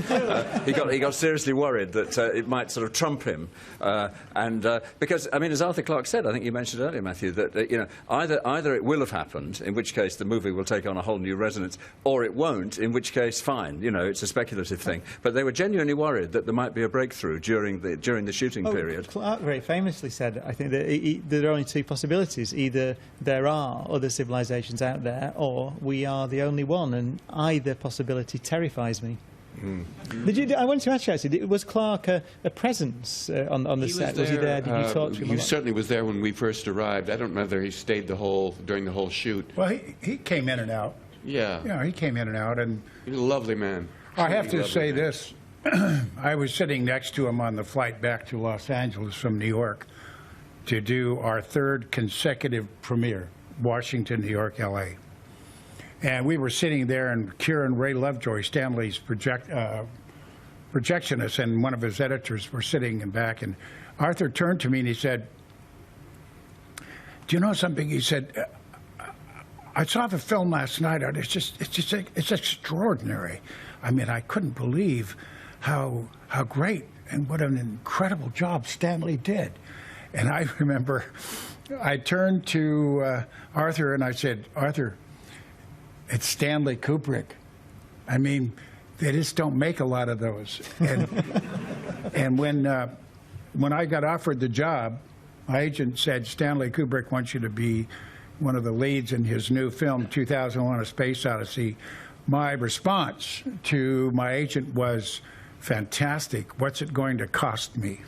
He got seriously worried that it might sort of trump him. Because, I mean, as Arthur Clarke said, I think you mentioned earlier, Matthew, that you know, either it will have happened, in which case the movie will take on a whole new resonance, or it won't, in which case, fine, you know, it's a speculative thing. But they were genuinely worried that there might be a breakthrough during the shooting period. Clarke very famously said, I think, that there are only two possibilities. Either there are other civilizations out there, or we are the only one, and either possibility terrifies me. I wanted to ask you, actually, was Clarke a presence on the set? Was he there? Did you talk to him? He certainly was there when we first arrived. I don't know whether he stayed during the whole shoot. Well, he came in and out. Yeah. Yeah, he came in and out. And he was a lovely man. I have to say this. I was sitting next to him on the flight back to Los Angeles from New York to do our third consecutive premiere, Washington, New York, L.A. And we were sitting there, and Keir and Ray Lovejoy, Stanley's projectionist, and one of his editors were sitting in back. And Arthur turned to me and he said, "Do you know something?" He said, "I saw the film last night. It's extraordinary. I mean, I couldn't believe how great and what an incredible job Stanley did." And I remember I turned to Arthur and I said, "Arthur, it's Stanley Kubrick. I mean, they just don't make a lot of those." And when I got offered the job, my agent said, "Stanley Kubrick wants you to be one of the leads in his new film, 2001: A Space Odyssey." My response to my agent was, "Fantastic. What's it going to cost me?"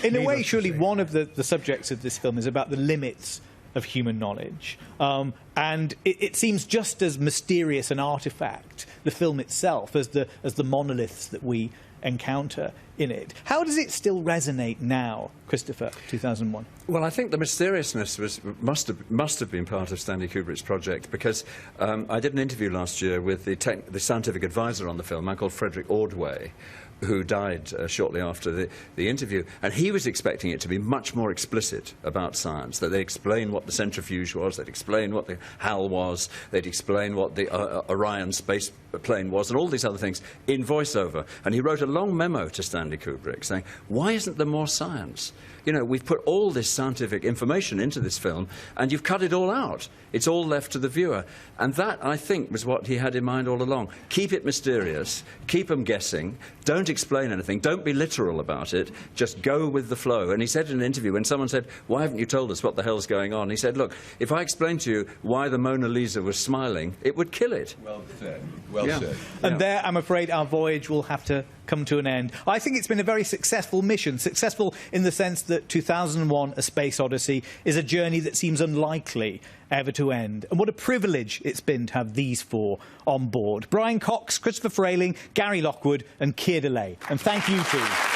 In a way, surely one of the subjects of this film is about the limits of human knowledge. And it seems just as mysterious an artifact, the film itself, as the monoliths that we encounter in it. How does it still resonate now, Christopher, 2001? Well, I think the mysteriousness must have been part of Stanley Kubrick's project, because I did an interview last year with the scientific advisor on the film, a man called Frederick Ordway, who died shortly after the interview, and he was expecting it to be much more explicit about science, that they'd explain what the centrifuge was, they'd explain what the HAL was, they'd explain what the Orion space plane was, and all these other things in voiceover. And he wrote a long memo to Stanley Kubrick saying, "Why isn't there more science? You know, we've put all this scientific information into this film, and you've cut it all out. It's all left to the viewer." And that, I think, was what he had in mind all along. Keep it mysterious, keep them guessing, don't explain anything, don't be literal about it, just go with the flow. And he said in an interview, when someone said, "Why haven't you told us what the hell's going on?" he said, "Look, if I explained to you why the Mona Lisa was smiling, it would kill it." Well said. Well said. And there, I'm afraid, our voyage will have to come to an end. I think it's been a very successful mission, successful in the sense that 2001: A Space Odyssey is a journey that seems unlikely ever to end. And what a privilege it's been to have these four on board: Brian Cox, Christopher Frayling, Gary Lockwood and Keir. And thank you too.